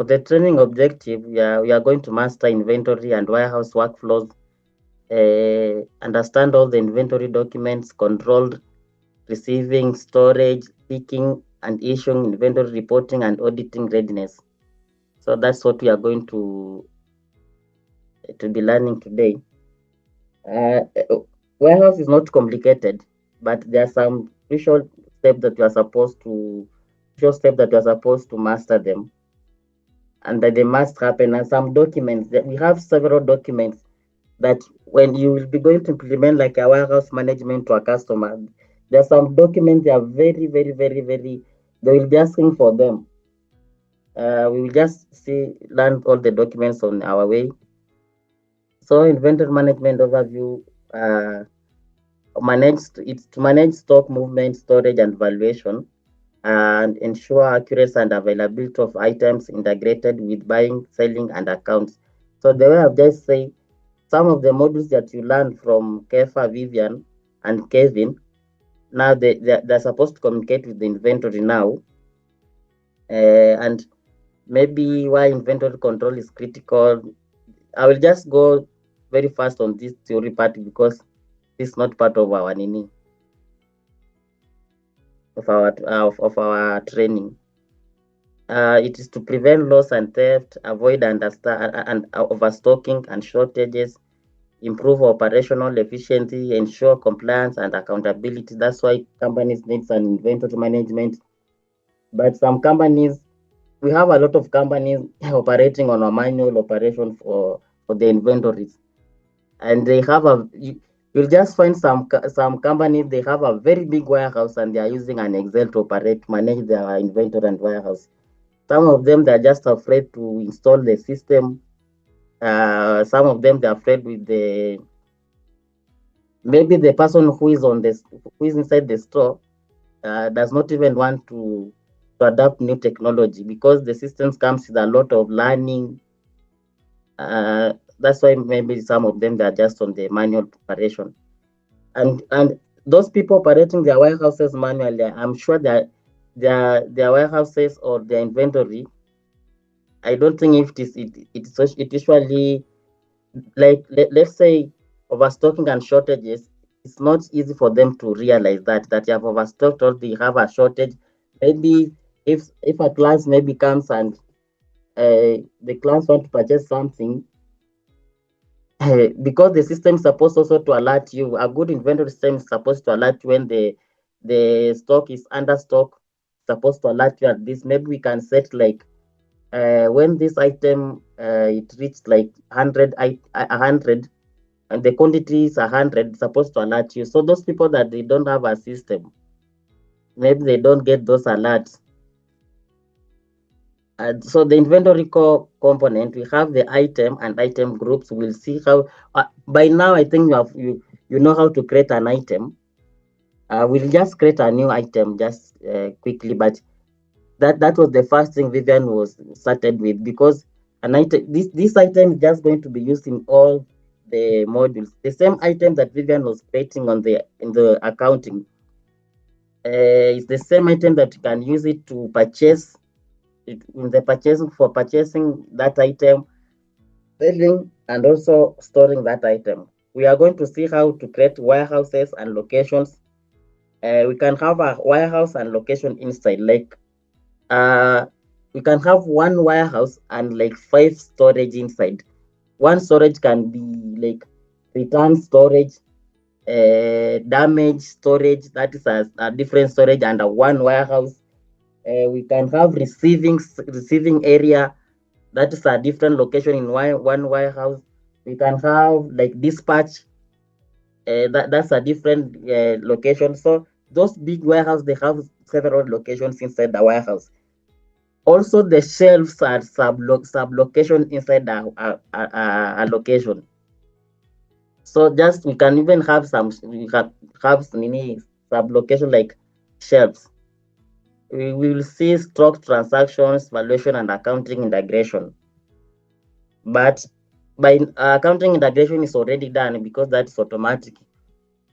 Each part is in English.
For the training objective, we are going to master inventory and warehouse workflows, understand all the inventory documents, controlled receiving, storage, picking, and issuing, inventory reporting, and auditing readiness. So that's what we are going to be learning today. Uh, Warehouse is not complicated, but there are some steps that you are supposed to crucial steps that you are supposed to master them, and that they must happen. And some documents that we have several documents that when you will be going to implement like a warehouse management to a customer, there are some documents they are very, very, very, very. They will be asking for them. We will just learn all the documents on our way. So inventory management overview. It's to manage stock movement, storage, and valuation, and ensure accuracy and availability of items integrated with buying, selling, and accounts. So the way I've just said, some of the modules that you learn from Kefa, Vivian, and Kevin, now they're supposed to communicate with the inventory now, and maybe why inventory control is critical. I will just go very fast on this theory part because this is not part of our nini of our training. It is to prevent loss and theft, avoid and overstocking and shortages, improve operational efficiency, ensure compliance and accountability. That's why companies need an inventory management. But some companies, we have a lot of companies operating on a manual operation for the inventories, and they have you'll just find some companies they have a very big warehouse and they are using an Excel to manage their inventory and warehouse. Some of them they're just afraid to install the system. Some of them they're afraid with the maybe the person who is inside the store does not even want to adapt new technology because the systems comes with a lot of learning. That's why maybe some of them they are just on the manual operation, and those people operating their warehouses manually, I'm sure that their warehouses or their inventory, I don't think if it usually like let's say overstocking and shortages. It's not easy for them to realize that you have overstocked or they have a shortage. Maybe if a class maybe comes and the class want to purchase something, because the system is supposed also to alert you. A good inventory system is supposed to alert you when the stock is under stock. Supposed to alert you at this. Maybe we can set like when this item it reached like 100 and the quantity is 100, supposed to alert you. So those people that they don't have a system, maybe they don't get those alerts. So the inventory core component, we have the item and item groups. We'll see how. By now, I think you know how to create an item. We'll just create a new item just quickly, but that was the first thing Vivian was started with because an item this item is just going to be used in all the modules. The same item that Vivian was creating on the in the accounting is the same item that you can use it to purchase in the purchasing for purchasing that item, selling, and also storing that item. We are going to see how to create warehouses and locations. We can have a warehouse and location inside. Like we can have one warehouse and like 5 storage inside. One storage can be like return storage, damage storage. That is a different storage under one warehouse. We can have receiving area. That is a different location in one warehouse. We can have like dispatch. That's a different location. So those big warehouse they have several locations inside the warehouse. Also, the shelves are sub location inside a location. So just we can even have have many sub location like shelves. We will see stock transactions, valuation, and accounting integration. But by accounting integration is already done because that's automatic.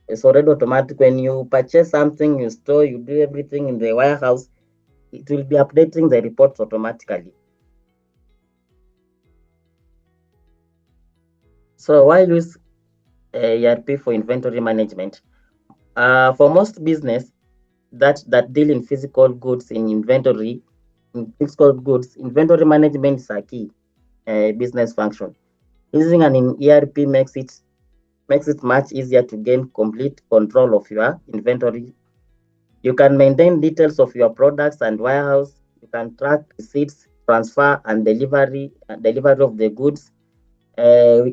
It's already automatic. When you purchase something, you store, you do everything in the warehouse, it will be updating the reports automatically. So why use ERP for inventory management? For most business that deal in physical goods inventory management is a key business function. Using an ERP makes it much easier to gain complete control of your inventory. You can maintain details of your products and warehouse. You can track receipts, transfer, and delivery of the goods. Uh,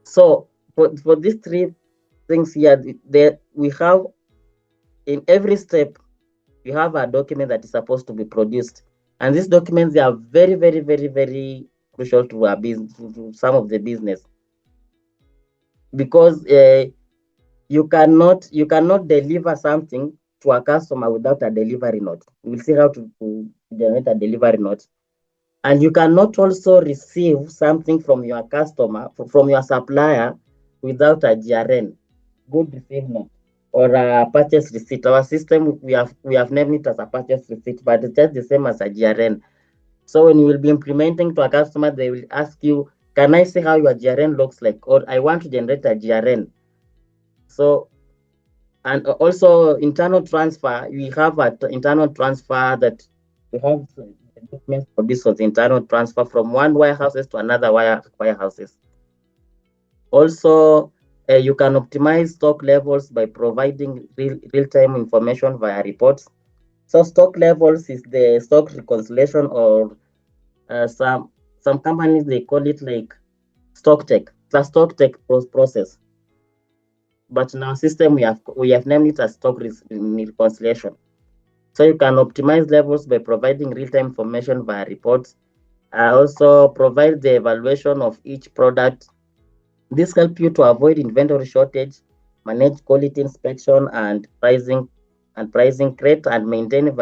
so for these three things here, there we have in every step we have a document that is supposed to be produced, and these documents they are very, very, very, very crucial to our business, to some of the business, because you cannot deliver something to a customer without a delivery note. We will see how to generate a delivery note. And you cannot also receive something from your customer, from your supplier, without a GRN, good receive note, or a purchase receipt. Our system, we have named it as a purchase receipt, but it's just the same as a GRN. So when you will be implementing to a customer, they will ask you, can I see how your GRN looks like? Or I want to generate a GRN. So, and also internal transfer, we have an internal transfer that we have the documents for this was internal transfer from one warehouses to another warehouses. Also, you can optimize stock levels by providing real-time information via reports. So stock levels is the stock reconciliation, or some companies they call it like stock tech. It's a stock tech process. But in our system we have named it as stock reconciliation. So you can optimize levels by providing real-time information via reports. Also provide the evaluation of each product. This helps you to avoid inventory shortage, manage quality inspection and pricing, create and maintain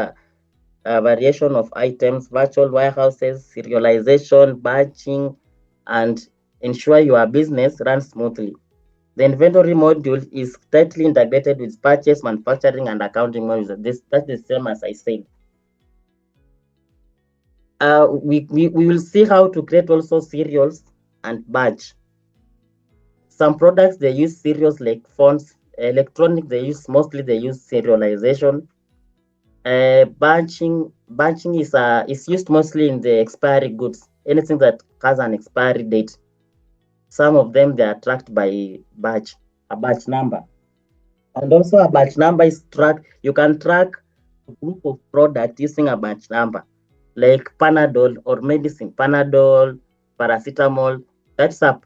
variation of items, virtual warehouses, serialization, batching, and ensure your business runs smoothly. The inventory module is tightly integrated with purchase, manufacturing, and accounting modules. That's the same as I said. We will see how to create also serials and batch. Some products they use serials like phones, electronic they use serialization. Batching is used mostly in the expiry goods. Anything that has an expiry date. Some of them they are tracked by a batch number. And also a batch number is tracked. You can track a group of products using a batch number, like Panadol or medicine, Panadol, paracetamol. That's a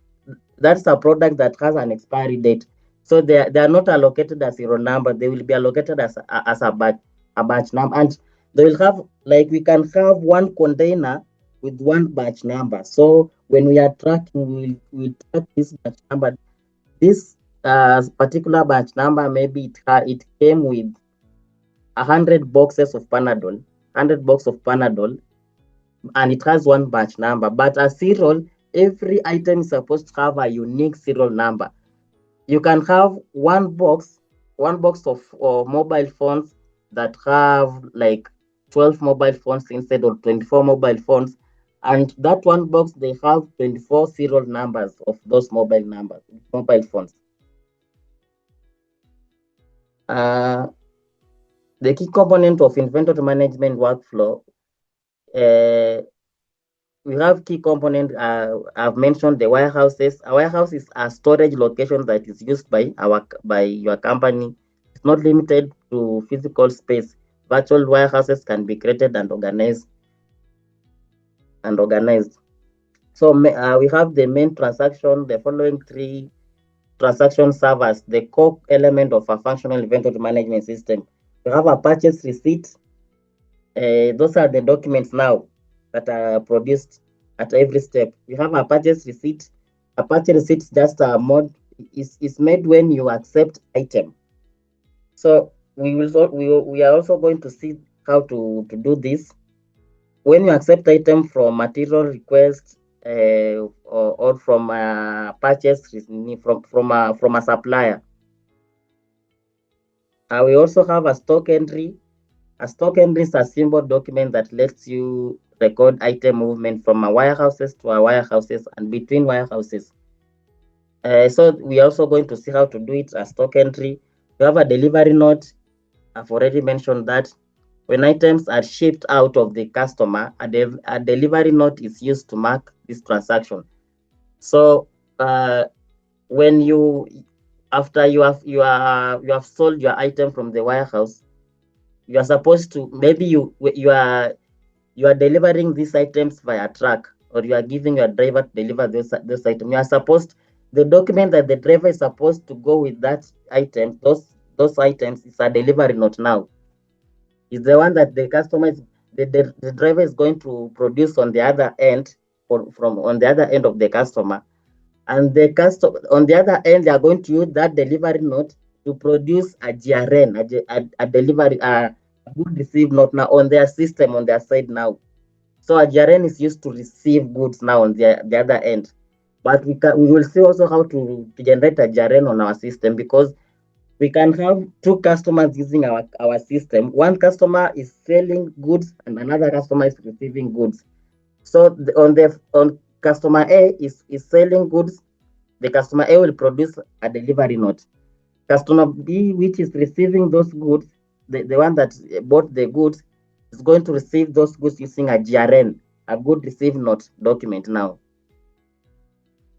that's a product that has an expiry date. So they are not allocated as zero number. They will be allocated as a batch number, and they will have like we can have one container with one batch number. So when we are tracking, we track this batch number. This particular batch number, maybe it came with 100 boxes of Panadol, 100 box of Panadol, and it has one batch number. But a serial, every item is supposed to have a unique serial number. You can have one box of mobile phones that have like 12 mobile phones instead of 24 mobile phones. And that one box, they have 24 serial numbers of those mobile phones. Uh, the key component of inventory management workflow, uh, we have key component. I've mentioned the warehouses. A warehouse is a storage location that is used by your company. It's not limited to physical space. Virtual warehouses can be created and organized. So we have the main transaction. The following three transaction serve as the core element of a functional inventory management system. We have a purchase receipt. Those are the documents now that are produced at every step. We have a purchase receipt. A purchase receipt is just a mod is made when you accept item. So we are also going to see how to do this. When you accept item from material request, or from a purchase from a supplier. We also have a stock entry. A stock entry is a simple document that lets you record item movement from a warehouses to a warehouses and between warehouses. So we are also going to see how to do it as stock entry. We have a delivery note. I've already mentioned that. When items are shipped out of the customer, a delivery note is used to mark this transaction. So when you after you have sold your item from the warehouse, you are supposed to, maybe you are delivering these items via truck, or you are giving your driver to deliver those items. You are supposed, the document that the driver is supposed to go with that item, those items, is a delivery note now. Is the one that the customer is, the driver is going to produce on the other end, or from on the other end of the customer. And the customer on the other end, they are going to use that delivery note to produce a GRN, a delivery, a good receive note now on their system, on their side now. So a GRN is used to receive goods now on the other end. But we will see also how to generate a GRN on our system, because we can have two customers using our system. One customer is selling goods and another customer is receiving goods. So on customer A is selling goods, the customer A will produce a delivery note. Customer B, which is receiving those goods, the one that bought the goods, is going to receive those goods using a GRN, a good receive note document now.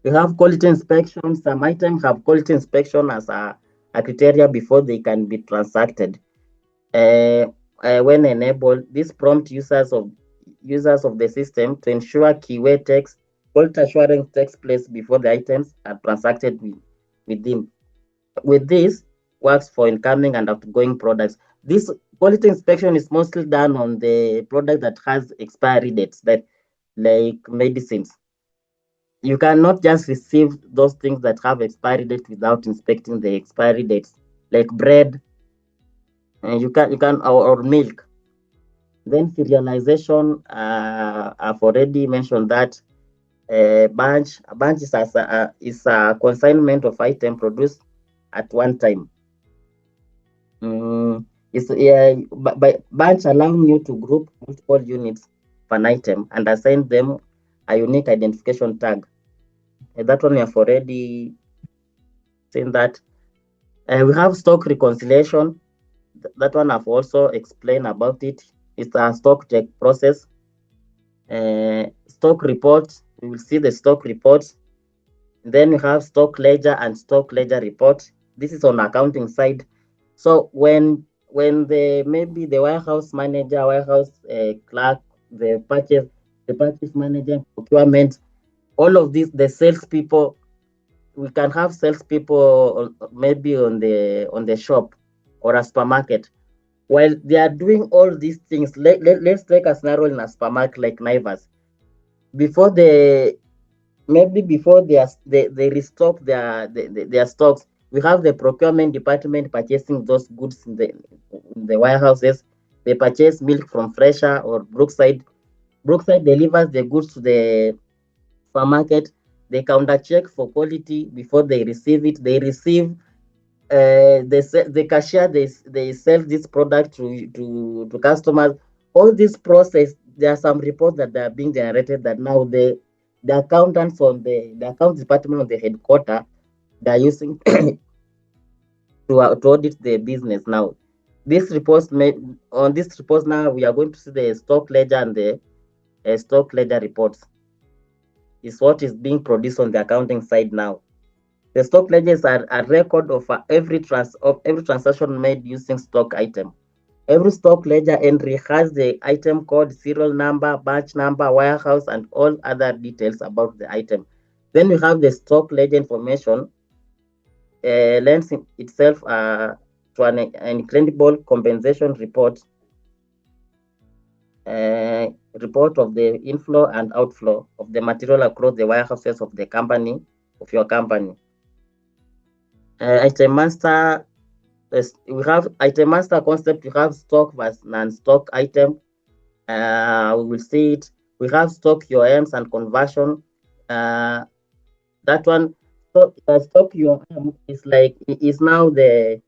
We have quality inspection. Some items have quality inspection as a criteria before they can be transacted. When enabled, this prompt users of the system to ensure keyword text, quality assurance takes place before the items are transacted within. With this, works for incoming and outgoing products. This quality inspection is mostly done on the product that has expiry dates, that like medicines. You cannot just receive those things that have expiry date without inspecting the expiry dates, like bread, and you can or milk. Then serialization, I've already mentioned that. A bunch is a consignment of item produced at one time. It's by bunch allowing you to group multiple units of an item and assign them a unique identification tag. That one we have already seen that. We have stock reconciliation. That one I've also explained about it. It's a stock check process. Stock reports. We will see the stock reports. Then we have stock ledger and stock ledger report. This is on accounting side. So when the maybe the warehouse manager, warehouse clerk, the purchase manager, procurement, all of these, the salespeople, we can have salespeople maybe on the shop or a supermarket. While they are doing all these things, let's take a scenario in a supermarket like Naivas. Before they restock their stocks, we have the procurement department purchasing those goods in the warehouses. They purchase milk from Fresher or Brookside delivers the goods to the supermarket. They counter check for quality before they receive it. They receive the cashier, they sell this product to customers. All this process, there are some reports that are being generated that now the accountants on the account department of the headquarter, they are using to audit the business now. This reports made on this report now, we are going to see the stock ledger and the stock ledger reports is what is being produced on the accounting side now. The stock ledgers are a record of every transaction made using stock item. Every stock ledger entry has the item code, serial number, batch number, warehouse, and all other details about the item. Then we have the stock ledger information, lends itself to an incredible compensation report, report of the inflow and outflow of the material across the warehouses of the company, of your company. Item master, we have item master concept. We have stock versus non-stock item. We will see it. We have stock UMs and conversion. That one, stock UM is like is now the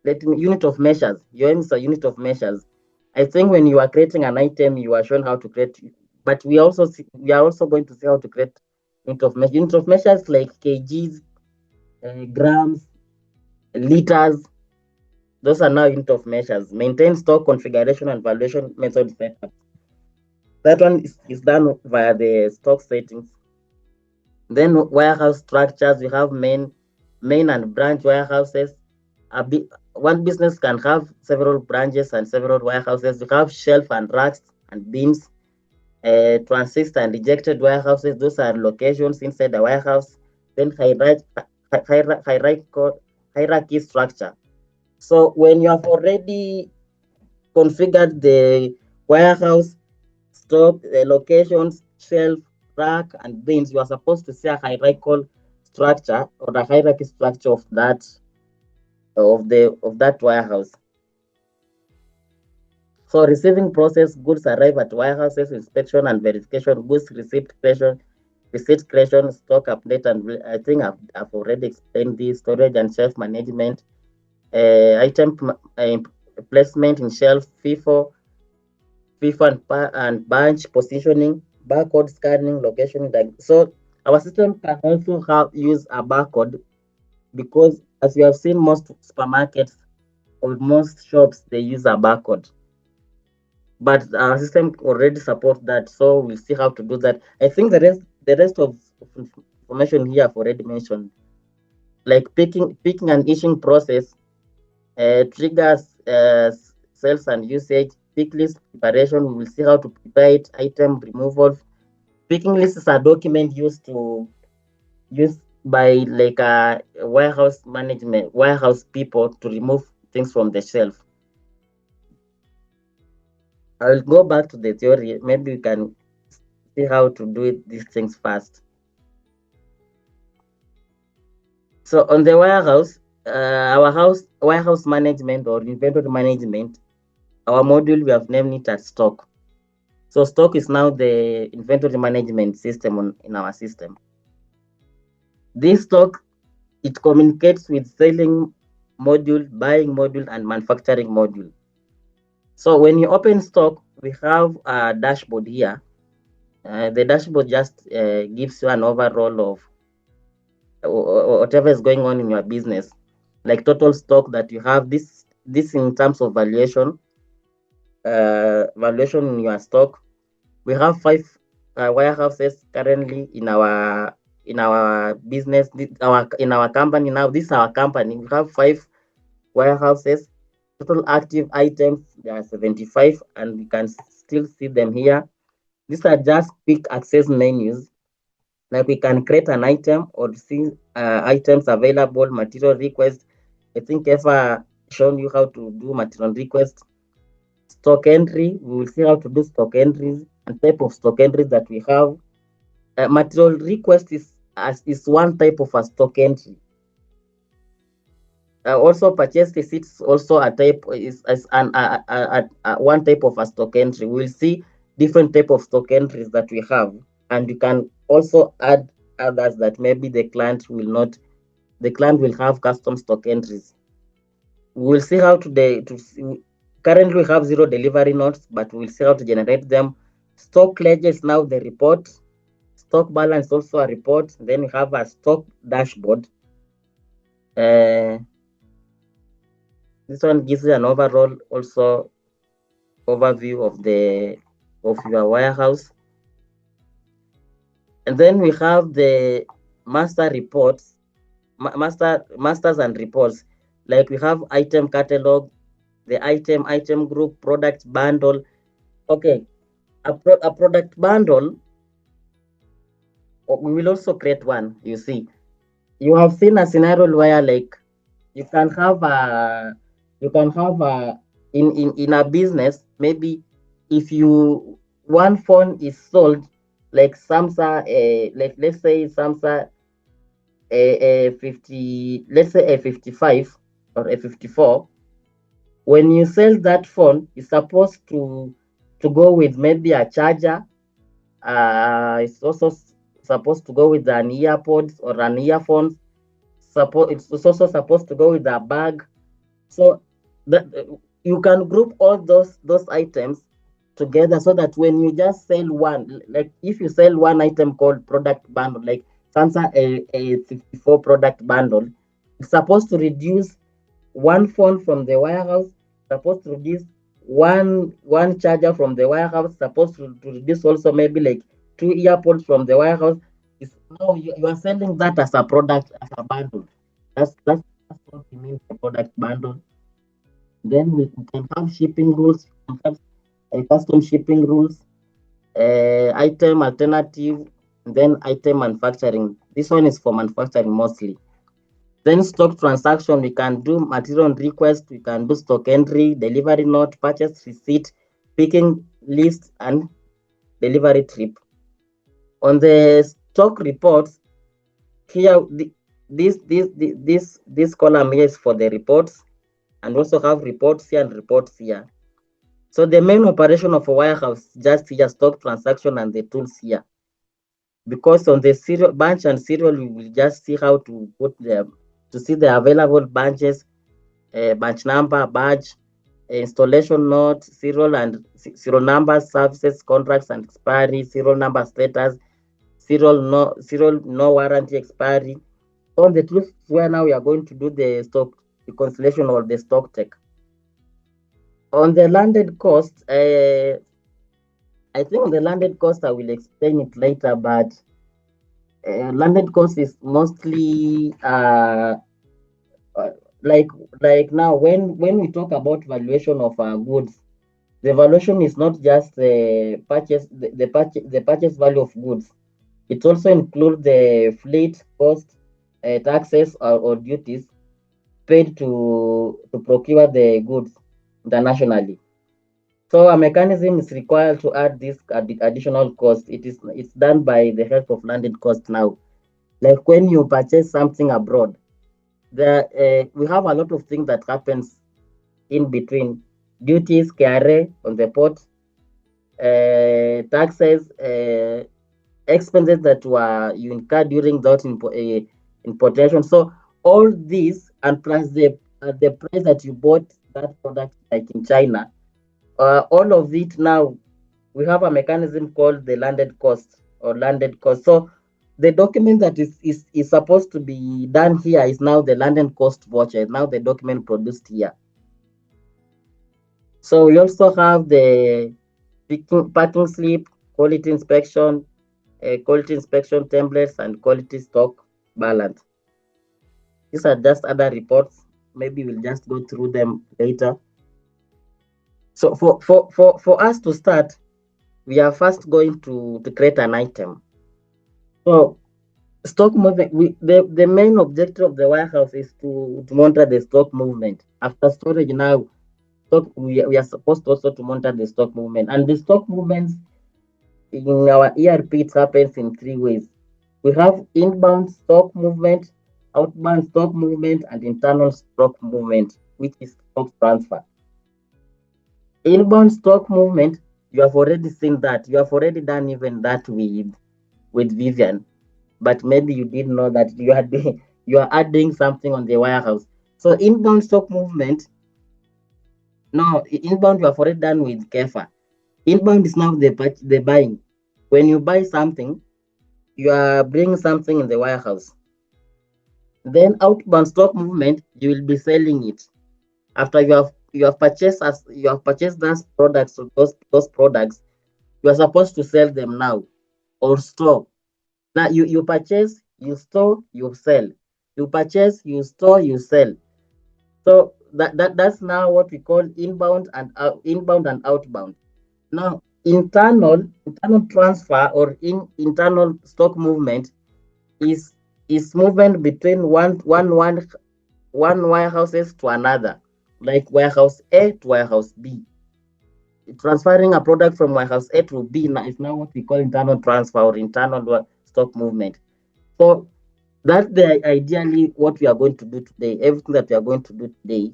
unit of measures. UM is a unit of measures. I think when you are creating an item, you are shown how to create, but we are also going to see how to create Unit of measures like kgs, grams, liters. Those are now unit of measures. Maintain stock configuration and valuation method setup. That one is done via the stock settings. Then warehouse structures, we have main and branch warehouses. One business can have several branches and several warehouses. We have shelf and racks and bins, transist and rejected warehouses. Those are locations inside the warehouse. Then hierarchy structure. So when you have already configured the warehouse, stock, locations, shelf, rack, and bins, you are supposed to see a hierarchical structure or the hierarchy structure of that warehouse. So receiving process, goods arrive at warehouses, inspection and verification, goods receipt creation, stock update, and I think I've already explained this, storage and shelf management, item placement in shelf, FIFA and bunch positioning, barcode scanning, location. So our system can also use a barcode because, as you have seen, most supermarkets or most shops they use a barcode. But our system already supports that, so we'll see how to do that. I think the rest of information here I've already mentioned, like picking and issuing process, triggers, sales and usage, pick list preparation. We will see how to prepare it, item removal. Picking list is a document used by like a warehouse people to remove things from the shelf. I will go back to the theory. Maybe we can see how to do these things fast. So on the warehouse, our warehouse management or inventory management, our module we have named it as stock. So stock is now the inventory management system in our system. This stock, it communicates with selling module, buying module, and manufacturing module. So when you open stock, we have a dashboard here. The dashboard just gives you an overall of whatever is going on in your business, like total stock that you have. This in terms of valuation in your stock. We have 5 warehouses currently in our business. In our company now. This is our company. We have 5 warehouses. Total active items there are 75, and you can still see them here. These are just quick access menus. Like we can create an item or see items available, material request. I think ever shown you how to do material request. Stock entry, we will see how to do stock entries and type of stock entries that we have. Material request is one type of a stock entry. Also purchase receipts also a type is an one type of a stock entry. We'll see different type of stock entries that we have, and you can also add others that maybe the client will have custom stock entries. We'll see how currently we have 0 delivery notes, but we'll see how to generate them. Stock ledger is now the report. Stock balance also a report. Then we have a stock dashboard. This one gives you an overall also overview of your warehouse. And then we have the master reports, masters and reports. Like we have item catalog, the item group, product bundle. Okay, a product bundle. We will also create one. You see, you have seen a scenario where like you can have in a business, maybe if you one phone is sold, like Samsung, like let's say Samsung a 50, let's say a 55 or a 54. When you sell that phone, it's supposed to go with maybe a charger. It's also supposed to go with an earpods or an earphones. It's also supposed to go with a bag. So that you can group all those items together so that when you just sell one, like if you sell one item called product bundle, like Sansa a 54 product bundle, it's supposed to reduce one phone from the warehouse, supposed to reduce one charger from the warehouse, supposed to reduce also maybe like two earpods from the warehouse. It's now you are selling that as a product, as a bundle. That's what we mean by product bundle. Then we can have shipping rules, we can have custom shipping rules, item alternative, then item manufacturing. This one is for manufacturing mostly. Then stock transaction, we can do material request, we can do stock entry, delivery note, purchase receipt, picking list, and delivery trip. On the stock reports, here this column here is for the reports, and also have reports here and reports here. So the main operation of a warehouse just here stock transaction and the tools here. Because on the serial bunch and serial, we will just see how to put the to see the available bunches, bunch number, badge, installation note, serial and serial numbers, services, contracts and expiry, serial number status, serial no warranty expiry. On the tools where now we are going to do the stock reconciliation or the stock take. On the landed cost, I think on the landed cost I will explain it later, but landed cost is mostly uh, like now when we talk about valuation of goods, the valuation is not just the purchase the purchase value of goods. It also includes the fleet cost, taxes or duties paid to procure the goods internationally. So a mechanism is required to add this additional cost. It's done by the help of landed cost now. Like when you purchase something abroad, we have a lot of things that happens in between: duties, KRA on the port, taxes, expenses that were you incurred during that importation. So all this and plus the price that you bought that product, like in China, all of it now we have a mechanism called the landed cost or landed cost. So the document that is supposed to be done here is now the landed cost voucher. Is now the document produced here. So we also have the packing slip, quality inspection templates, and quality stock balance. These are just other reports. Maybe we'll just go through them later. So for us to start, we are first going to create an item. So stock movement, the main objective of the warehouse is to monitor the stock movement. After storage now, we are supposed also to monitor the stock movement. And the stock movements in our ERP, it happens in three ways. We have inbound stock movement, outbound stock movement, and internal stock movement, which is stock transfer. Inbound stock movement, you have already seen that. You have already done even that with Vivian, but maybe you didn't know that you are adding something on the warehouse. So inbound stock movement, no, inbound you have already done with Kefa. Inbound is now the buying. When you buy something, you are bringing something in the warehouse. Then outbound stock movement, you will be selling it after you have purchased those products or those products. You are supposed to sell them now or store. Now you purchase, you store, you sell. You purchase, you store, you sell. So that's now what we call inbound and outbound. Now internal transfer or internal stock movement is movement between one warehouses to another, like warehouse A to warehouse B. Transferring a product from warehouse A to B now is now what we call internal transfer or internal stock movement. So that's the ideally what we are going to do today. Everything that we are going to do today.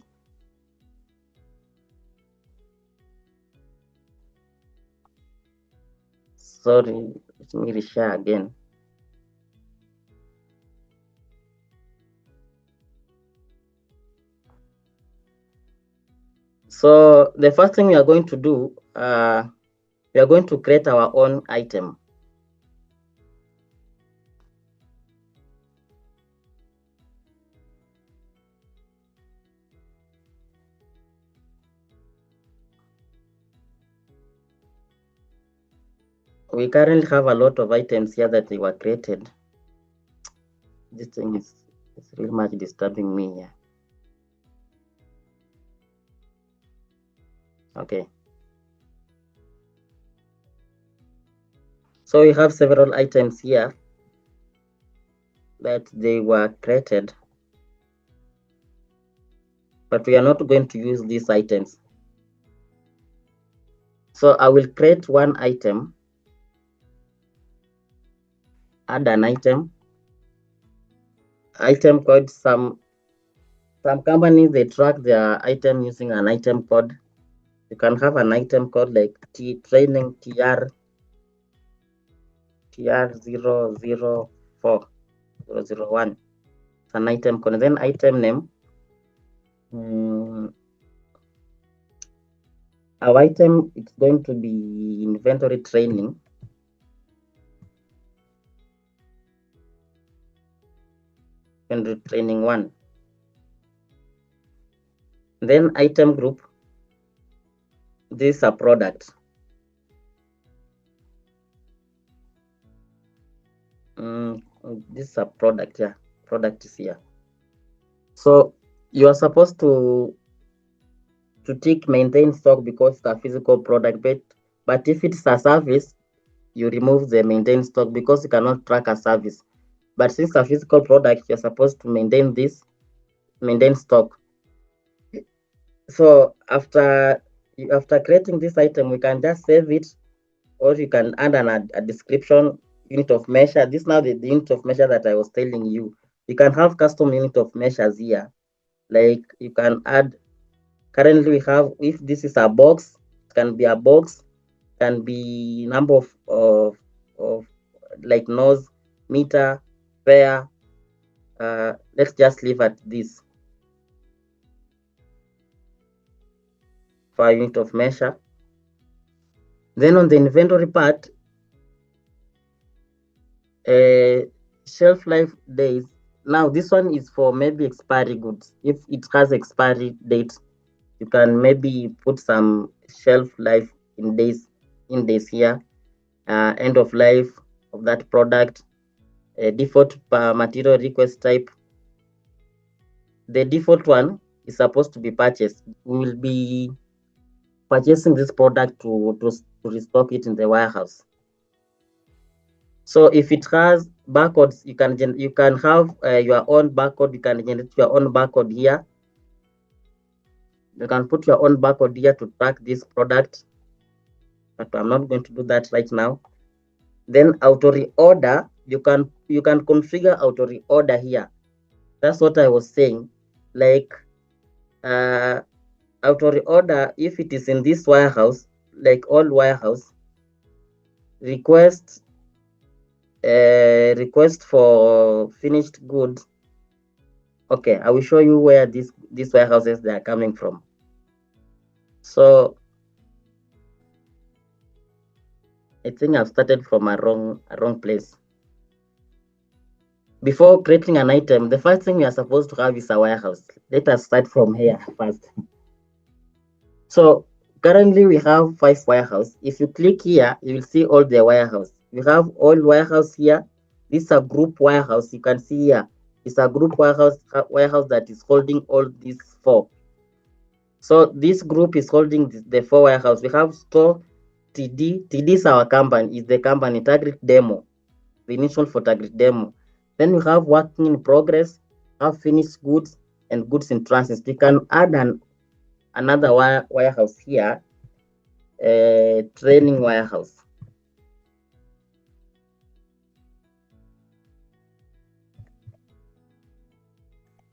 Sorry, let me reshare again. So the first thing we are going to do, We are going to create our own item. We currently have a lot of items here that they were created. This thing is really much disturbing me here. Okay. So we have several items here that they were created, but we are not going to use these items. So I will create one item, add an item code. Some companies, they track their item using an item code. You can have an item code like training TR004001. It's an item code. Then item name. Our item, it's going to be inventory training. Inventory training 1. Then item group. This is a product. This is a product. Yeah, product is here. So you are supposed to tick maintain stock because it's a physical product, but if it's a service, you remove the maintain stock because you cannot track a service. But since a physical product, you're supposed to maintain stock. So after creating this item, we can just save it, or you can add a description, unit of measure. This now the unit of measure that I was telling you. You can have custom unit of measures here. Like you can add, currently we have, if this is a box, it can be a box, can be number of like nose, meter, pair. Let's just leave at this for unit of measure. Then on the inventory part, shelf life days. Now this one is for maybe expiry goods. If it has expiry date, you can maybe put some shelf life in days here. End of life of that product. Default material request type. The default one is supposed to be purchased. We will be purchasing this product to restock it in the warehouse. So if it has barcodes, you can have your own barcode. You can generate your own barcode here. You can put your own barcode here to track this product, but I'm not going to do that right now. Then auto reorder, you can configure auto reorder here. That's what I was saying. Like auto reorder, if it is in this warehouse, like all warehouse, request for finished goods. Okay, I will show you where these warehouses they are coming from. So I think I've started from a wrong place. Before creating an item, the first thing we are supposed to have is a warehouse. Let us start from here first. So currently we have 5 warehouses. If you click here, you will see all the warehouse. We have all warehouse here. This is a group warehouse. You can see here. It's a group warehouse that is holding all these 4. So this group is holding the 4 warehouse. We have store TD. TD is our company. Is the company Tagrit Demo. The initial for Tagrit Demo. Then we have working in progress, have finished goods, and goods in transit. We can add another warehouse here, training warehouse.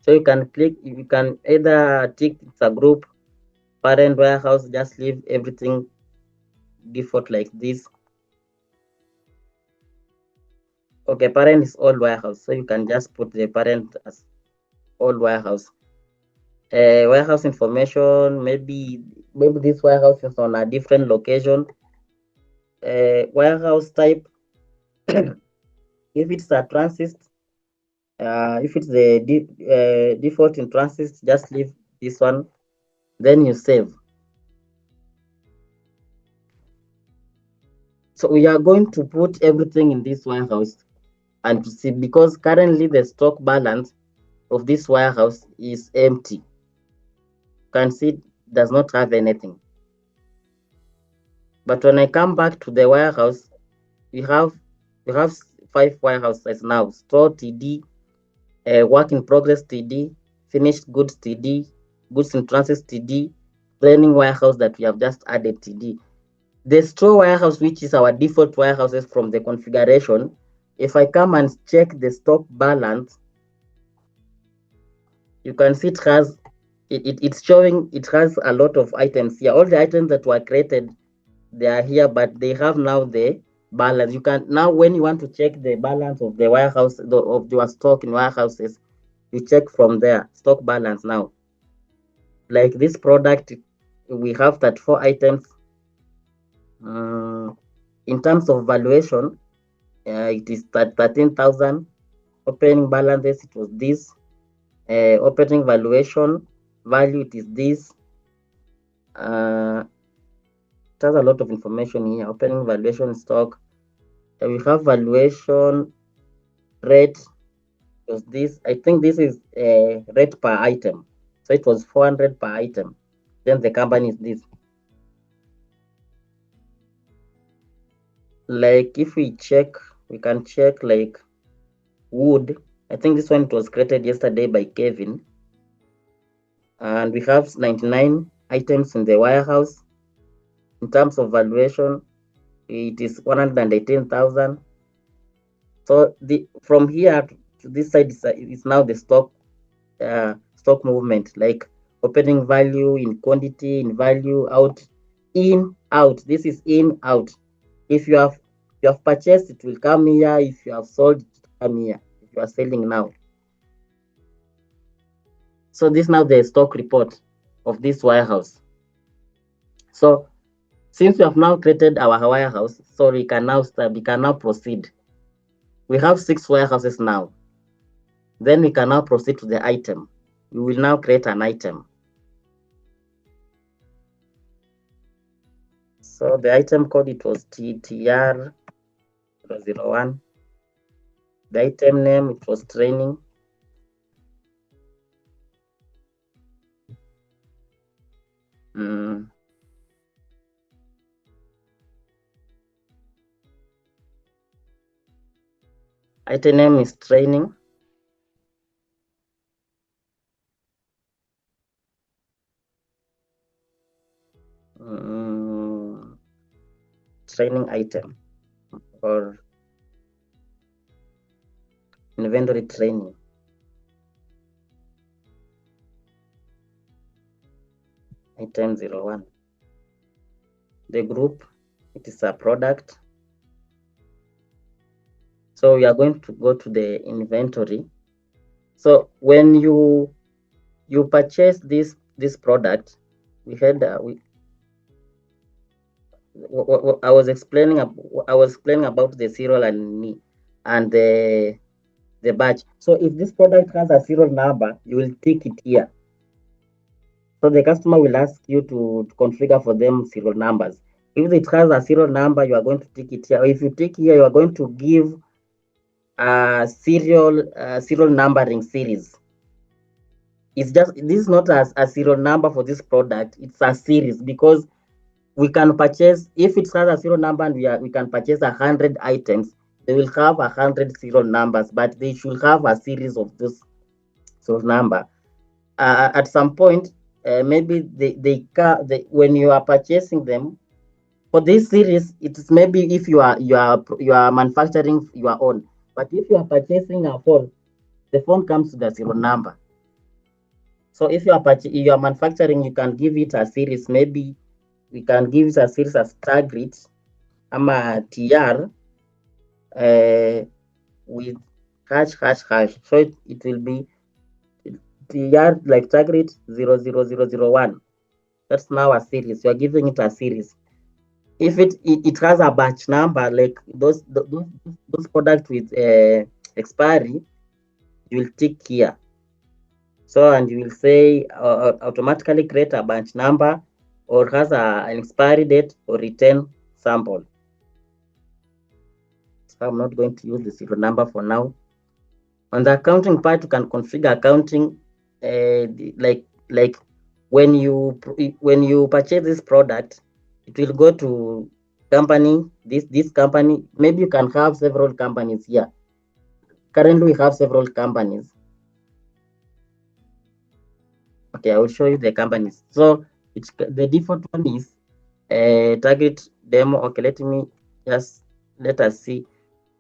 So you can click, you can either tick it's a group, parent warehouse, just leave everything default like this. Okay, parent is all warehouse, so you can just put the parent as all warehouse. Warehouse information, maybe this warehouse is on a different location. warehouse type. If it's a transit, if it's the default in transit, just leave this one, then you save. So we are going to put everything in this warehouse and to see, because currently the stock balance of this warehouse is empty. You can see it does not have anything. But when I come back to the warehouse, we have 5 warehouses now: store TD, work in progress TD, finished goods TD, goods in transit TD, planning warehouse that we have just added TD. The store warehouse, which is our default warehouses from the configuration, if I come and check the stock balance, you can see it's showing it has a lot of items here. All the items that were created, they are here, but they have now the balance. You can now, when you want to check the balance of the warehouse, of your stock in warehouses, you check from there, stock balance now. Like this product, we have 34 items. In terms of valuation, it is 13,000. Opening balances, it was this. Opening valuation value, it is this. It has a lot of information here. Opening valuation stock. We have valuation rate, was this. I think this is rate per item. So it was 400 per item. Then the company is this. Like if we check, we can check like wood. I think this one, it was created yesterday by Kevin. And we have 99 items in the warehouse. In terms of valuation, it is 118,000. So from here to this side is now the stock movement, like opening value, in quantity, in value, out, in, out. This is in, out. If you have purchased, it will come here. If you have sold, it will come here. If you are selling now. So this now the stock report of this warehouse. So since we have now created our warehouse, so we can now proceed. We have 6 warehouses now. Then we can now proceed to the item. We will now create an item. So the item code, it was TTR 001. The item name, it was training. Item name is training. Training item or inventory training. Item 01. The group, it is a product. So we are going to go to the inventory. So when you purchase this product, we had I was explaining about the serial and the batch. So if this product has a serial number, you will tick it here. So the customer will ask you to configure for them serial numbers. If it has a serial number, you are going to tick it here. If you tick here, you are going to give a serial numbering series. It's just, this is not a serial number for this product. It's a series, because we can purchase, if it has a serial number and we can purchase 100 items, they will have 100 serial numbers, but they should have a series of those serial number. At some point, maybe when you are purchasing them for this series, it is maybe if you are manufacturing your own. But if you are purchasing a phone, the phone comes to the serial number. So if you are manufacturing, you can give it a series. Maybe we can give it a series as Tagrit ama TR with hash. So it will be TR like Tagrit 00001. That's now a series. You are giving it a series. If it has a batch number, like those products with expiry, you will tick here. So, and you will say automatically create a batch number or has an expiry date or return sample. So I'm not going to use the serial number for now. On the accounting part, you can configure accounting like when you purchase this product, it will go to company, this company. Maybe you can have several companies here. Currently, we have several companies. Okay, I will show you the companies. So the default one is Tagrit demo. Okay, let us see.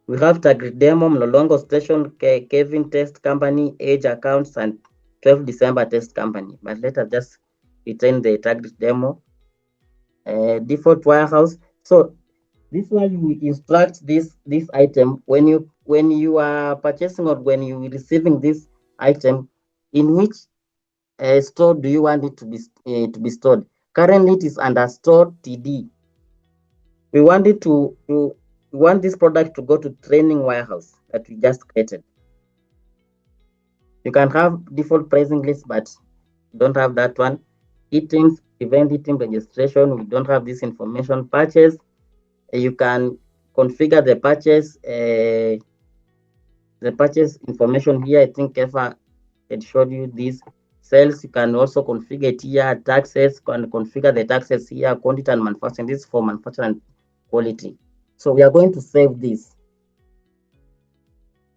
We have Tagrit demo, Mlolongo station, Kevin test company, Age accounts, and 12 December test company. But let us just retain the Tagrit demo. Default warehouse. So this one you instruct this item when you are purchasing or when you are receiving this item, in which store do you want it to be stored? Currently, it is under store TD. We want it to we want this product to go to training warehouse that we just created. You can have default pricing list, but don't have that one. Items, event item registration, we don't have this information. Purchase, you can configure the purchase information here. I think Kefa had showed you this. Sales, you can also configure it here. Taxes, can configure the taxes here. Quantity and manufacturing, this is for manufacturing and quality. So we are going to save this.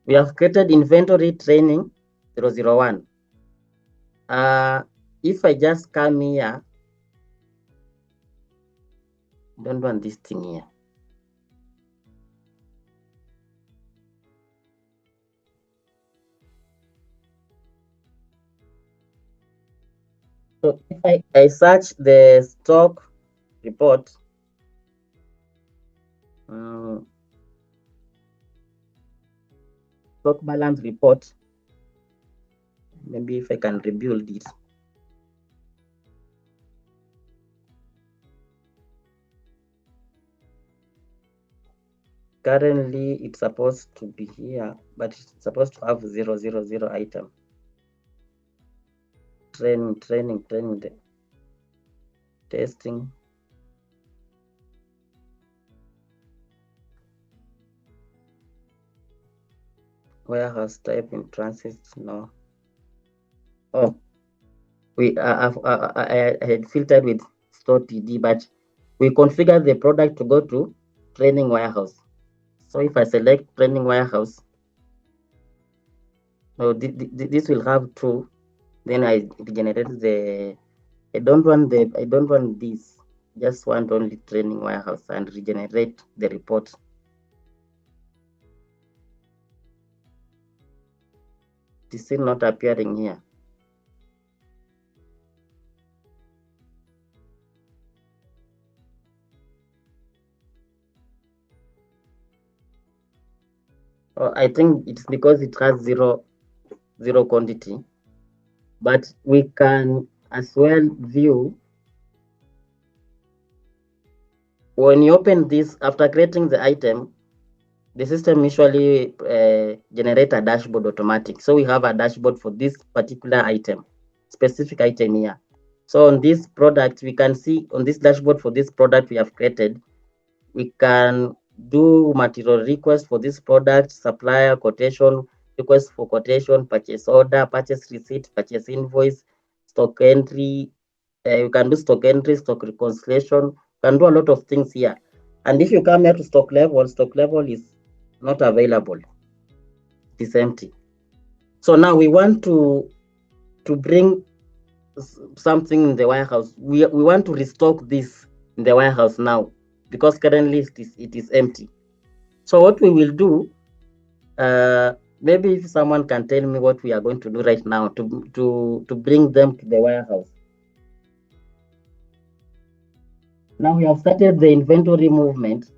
We have created inventory training 001. If I just come here, don't want this thing here. So if I search the stock report, stock balance report, maybe if I can rebuild it. Currently, it's supposed to be here, but it's supposed to have 000 item. Training, testing. Warehouse type in transit, no. Oh, I had filtered with store TD, but we configure the product to go to training warehouse. So if I select training warehouse, so this will have true. Then I generate the. I don't want this. Just want only training warehouse and regenerate the report. It is still not appearing here. I think it's because it has zero quantity, but we can as well view when you open this after creating the item. The system usually generate a dashboard automatic. So we have a dashboard for this particular item, specific item here. So on this product, we can see on this dashboard for this product we have created, we can do material request for this product, supplier quotation, request for quotation, purchase order, purchase receipt, purchase invoice, stock entry. You can do stock entry, stock reconciliation. You can do a lot of things here. And if you come here to stock level is not available. It is empty. So now we want to bring something in the warehouse. We want to restock this in the warehouse now because currently it is empty. So what we will do, maybe if someone can tell me what we are going to do right now to bring them to the warehouse. Now we have started the inventory movement.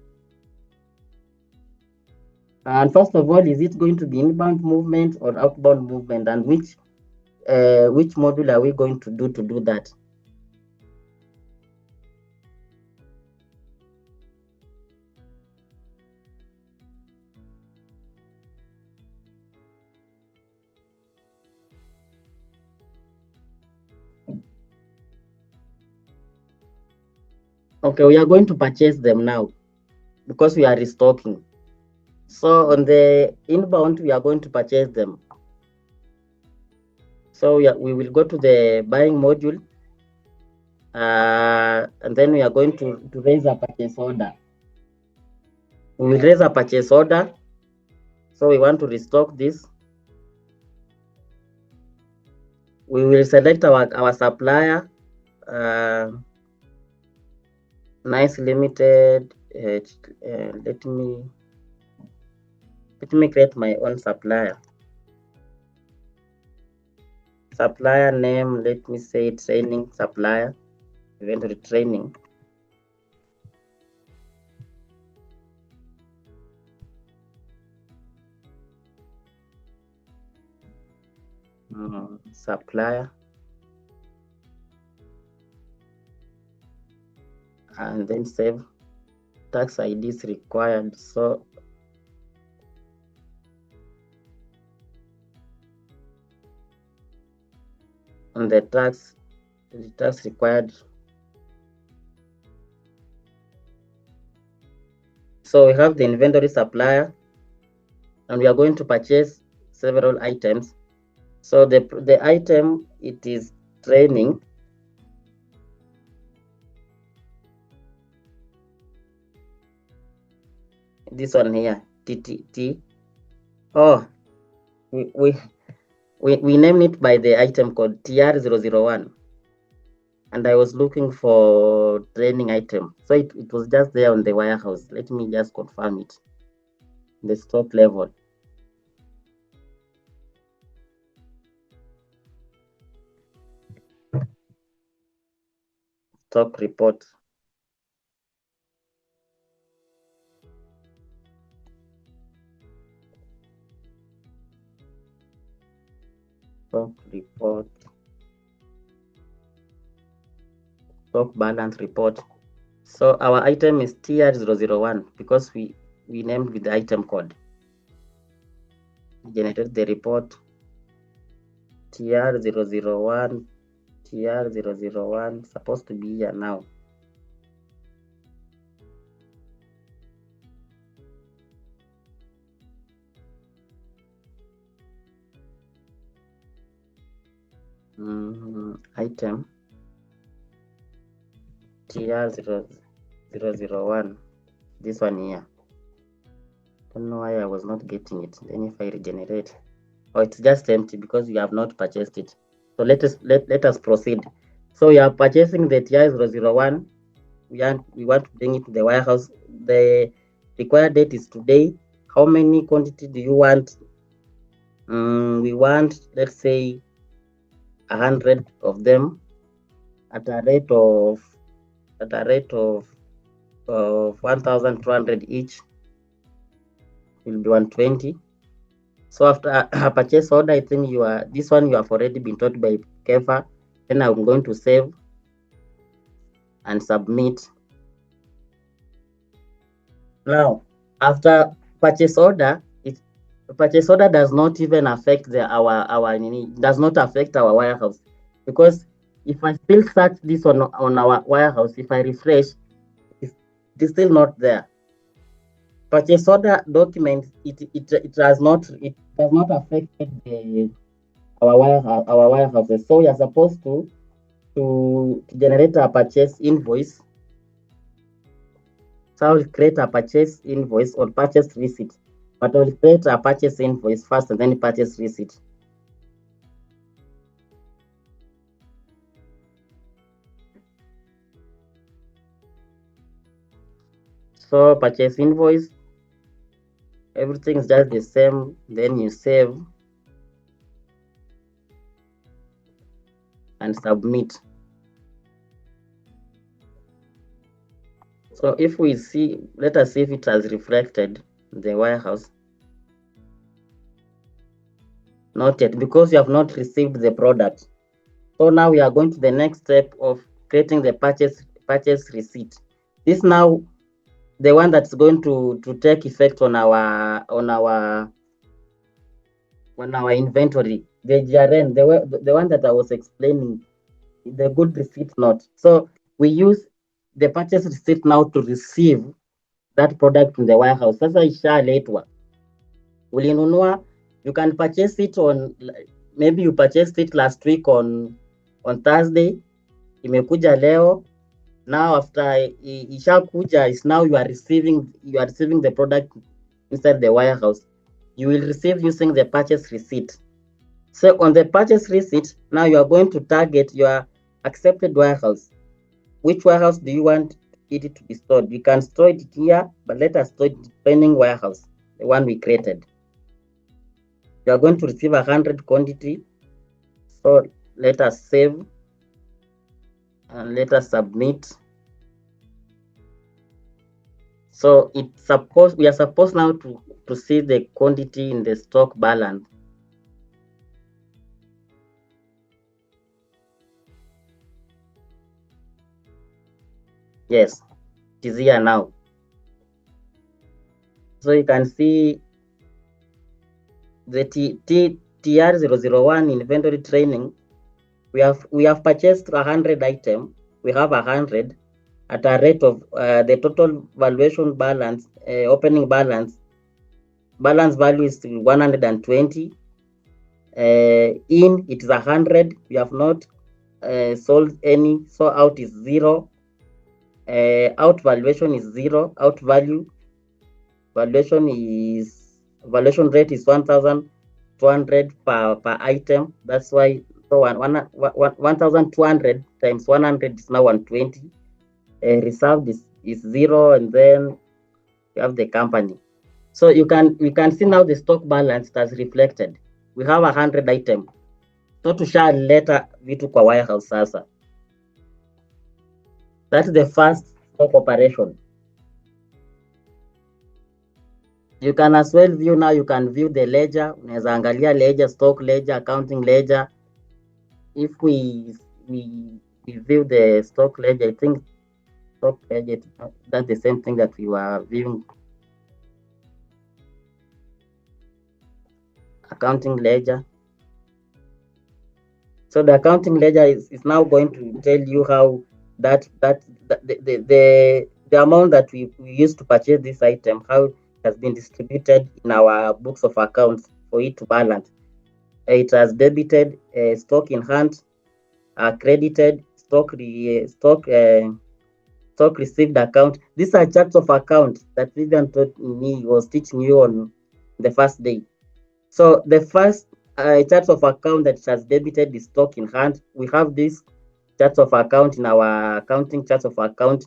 And first of all, is it going to be inbound movement or outbound movement? And which module are we going to do that? Okay, we are going to purchase them now because we are restocking. So on the inbound, we are going to purchase them. So we will go to the buying module, and then we are going to raise a purchase order. We will raise a purchase order. So we want to restock this. We will select our supplier, Nice Limited. Let me create my own supplier. Supplier name, let me say training supplier, inventory training. Supplier, and then save. Tax ID is required, so on the tax required. So we have the inventory supplier, and we are going to purchase several items. So the item, it is training. This one here, TTT. Oh, we named it by the item code TR001. And I was looking for training item. So it was just there on the warehouse. Let me just confirm it. The stock level. Stock report. Stock report. Stock balance report. So our item is TR001 because we named with the item code. We generated the report TR001. TR001 supposed to be here now. Item TR001. This one here. Don't know why I was not getting it. Then if I regenerate, oh, it's just empty because you have not purchased it. So let us proceed. So we are purchasing the TI001. We want to bring it to the warehouse. The required date is today. How many quantity do you want? We want, let's say, 100 of them at a rate of 1,200 each. Will be 120. So after a purchase order, I think you have already been taught by Kefa. Then I'm going to save and submit. Now, after purchase order, purchase order does not even affect does not affect our warehouse, because if I still search this on our warehouse, if I refresh, it's still not there. Purchase order document, it does not affect our warehouses. So we are supposed to generate a purchase invoice. So I will create a purchase invoice or purchase receipt, but I will create a purchase invoice first and then purchase receipt. So purchase invoice, everything is just the same. Then you save and submit. So if we see, let us see if it has reflected the warehouse. Not yet, because you have not received the product. So now we are going to the next step of creating the purchase receipt. This now the one that's going to take effect on our inventory, the GRN, the one that I was explaining, the good receipt note. So we use the purchase receipt now to receive that product in the warehouse. Sasa ishaletwa, ulinunua, you can purchase it on, maybe you purchased it last week on Thursday, imekuja leo. Now after ishakuja, is now you are receiving the product inside the warehouse. You will receive using the purchase receipt. So on the purchase receipt, now you are going to target your accepted warehouse. Which warehouse do you want it to be stored? You can store it here, but let us store it in training warehouse, the one we created. You are going to receive 100 quantity. So let us save and let us submit. So we are supposed now to see the quantity in the stock balance. Yes, it is here now. So you can see the TR001 inventory training. We have purchased 100 items. We have 100 at a rate of the total valuation balance, opening balance value is 120. In it is 100. We have not sold any, so out is 0. Out valuation is 0. Out valuation rate is 1,200 per item. That's why, so 1,200 times 100 is now 120. Reserved is 0, and then you have the company. So we can see now the stock balance has reflected. We have 100 items. So tushaleta vitu kwa warehouse sasa. That's the first stock operation. You can as well view now, you can view the ledger. Unaweza angalia ledger, stock ledger, accounting ledger. If we view the stock ledger, I think stock ledger, that's the same thing that we were viewing. Accounting ledger. So the accounting ledger is now going to tell you how the amount that we used to purchase this item, how it has been distributed in our books of accounts for it to balance. It has debited, stock in hand, credited, stock received account. These are charts of account that Vivian taught me, was teaching you on the first day. So the first charts of account that has debited the stock in hand. We have this charts of account in our accounting charts of account.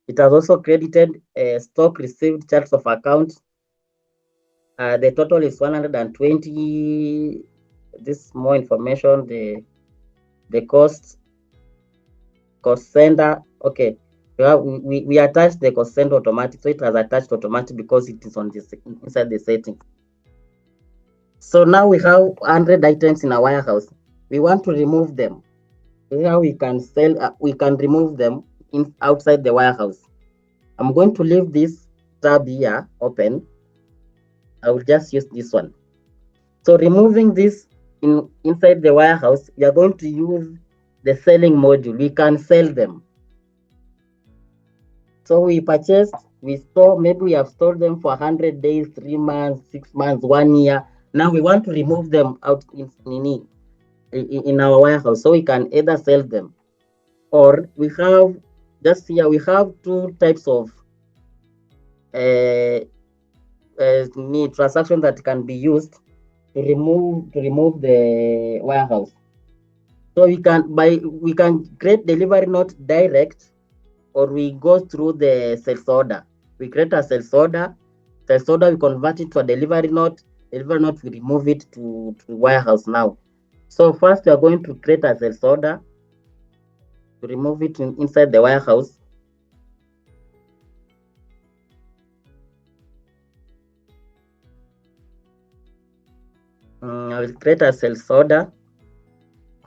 It has also credited stock received charts of account. The total is 120. This more information, the cost center. Okay, we attached the cost center automatic, so it has attached automatic because it is on this inside the setting. So now we have 100 items in our warehouse. We want to remove them. Here we can we can remove them outside the warehouse. I'm going to leave this tab here open. I will just use this one. So removing this inside the warehouse, we are going to use the selling module. We can sell them. So we purchased, we store, maybe we have stored them for 100 days, 3 months, 6 months, 1 year. Now we want to remove them out in our warehouse, so we can either sell them, or we have just here we have 2 types of transaction that can be used to remove the warehouse. So we can create delivery note direct, or we go through the sales order. We create a sales order, we convert it to a delivery note. Delivery note, we remove it to warehouse now. So first we are going to create a sales order to remove it inside the warehouse. I will create a sales order.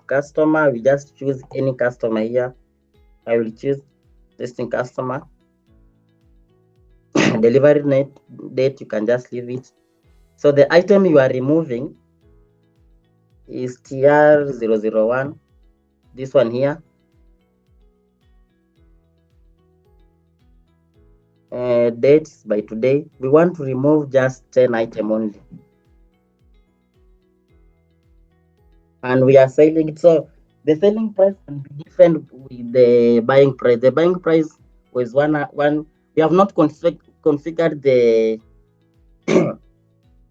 Customer, we just choose any customer here. I will choose testing customer. Delivery date, you can just leave it. So the item you are removing is TR001, this one here. dates by today. We want to remove just 10 items only. And we are selling it. So the selling price can be different with the buying price. The buying price was one. We have not configured the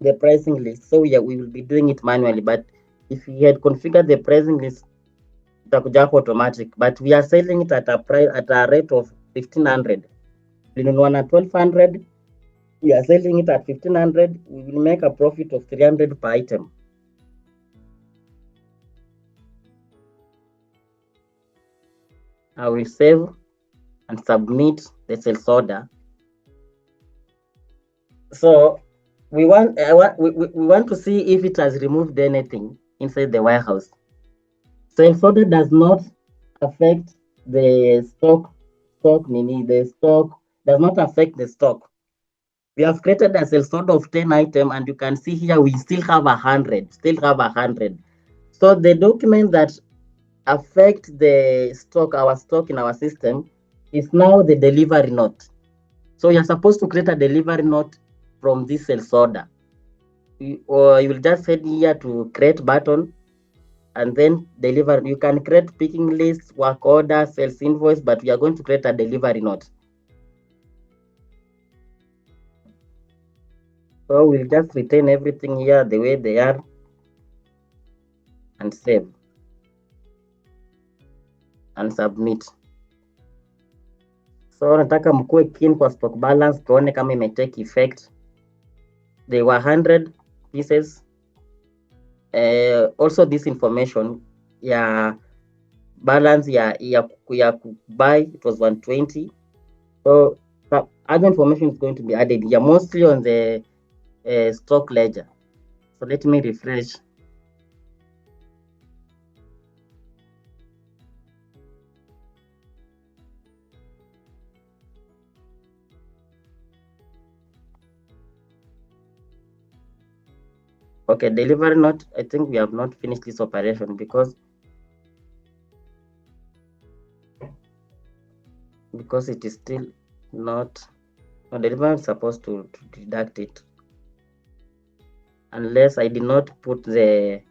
the pricing list, so we will be doing it manually. But if we had configured the pricing list, itakuja hapo automatic. But we are selling it at a price at a rate of 1500. Tulinunua na 1200. We are selling it at 1500. We will make a profit of 300 per item. I will save and submit the sales order. So we want to see if it has removed anything inside the warehouse. Sales order does not affect the the stock does not affect the stock. We have created a sales order of 10 items, and you can see here we still have 100. So the document that affect the stock, our stock in our system, is now the delivery note. So you're supposed to create a delivery note from this sales order. Or you will just head here to create button and then deliver. You can create picking list, work order, sales invoice, but we are going to create a delivery note. So we'll just retain everything here the way they are and save and submit. So nataka mkuwe keen kwa stock balance, tuone kama imetake effect. They were 100 pieces. Also this information ya balance ya buy, it was 120. So other information is going to be added here, mostly on the stock ledger. So let me refresh. Okay, delivery note. I think we have not finished this operation because it is still not. No, delivery is supposed to deduct it unless I did not put the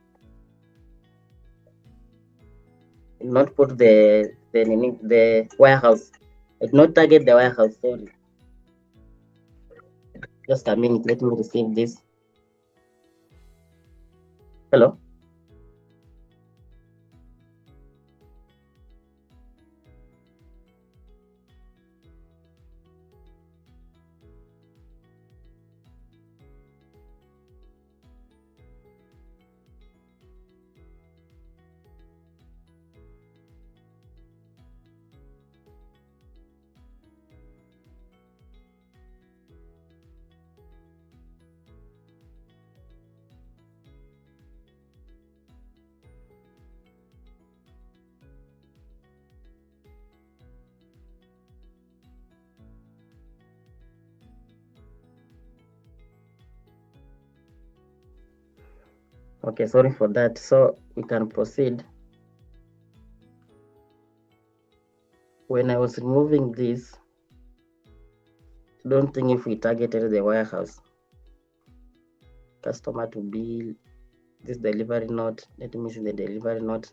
warehouse. I did not target the warehouse. Sorry. Just a minute. Let me receive this. Hello. Okay, sorry for that. So we can proceed. When I was removing this, don't think if we targeted the warehouse. Customer to bill, this delivery note. Let me see the delivery note.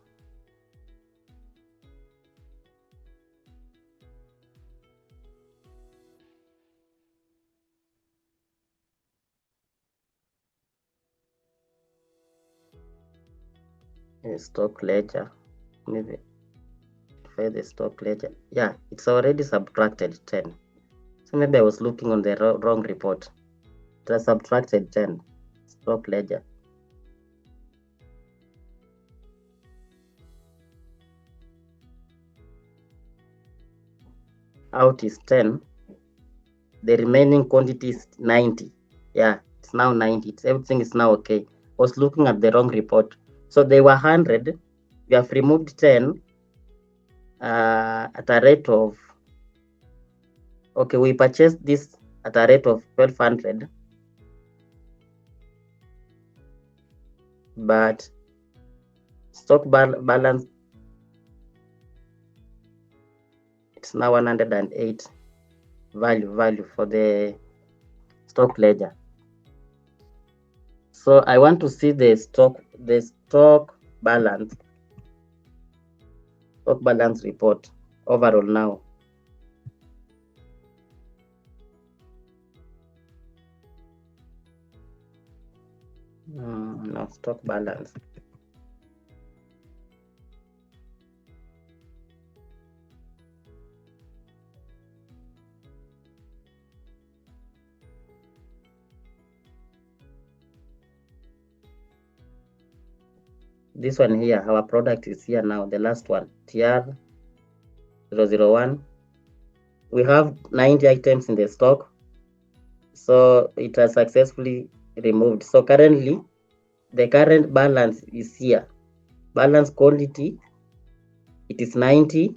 Stock ledger. Maybe try the stock ledger. Yeah, it's already subtracted 10. So maybe I was looking on the wrong report. It has subtracted 10. Stock ledger. Out is 10. The remaining quantity is 90. Yeah, it's now 90. Everything is now okay. I was looking at the wrong report. So they were 100. We have removed 10 at a rate of, okay, we purchased this at a rate of 1200. But stock balance, it's now 108. value for the stock ledger. So I want to see the stock balance report overall now. No, stock balance. This one here, our product is here now, the last one, TR001. We have 90 items in the stock, so it has successfully removed. So currently, the current balance is here. Balance quantity, it is 90.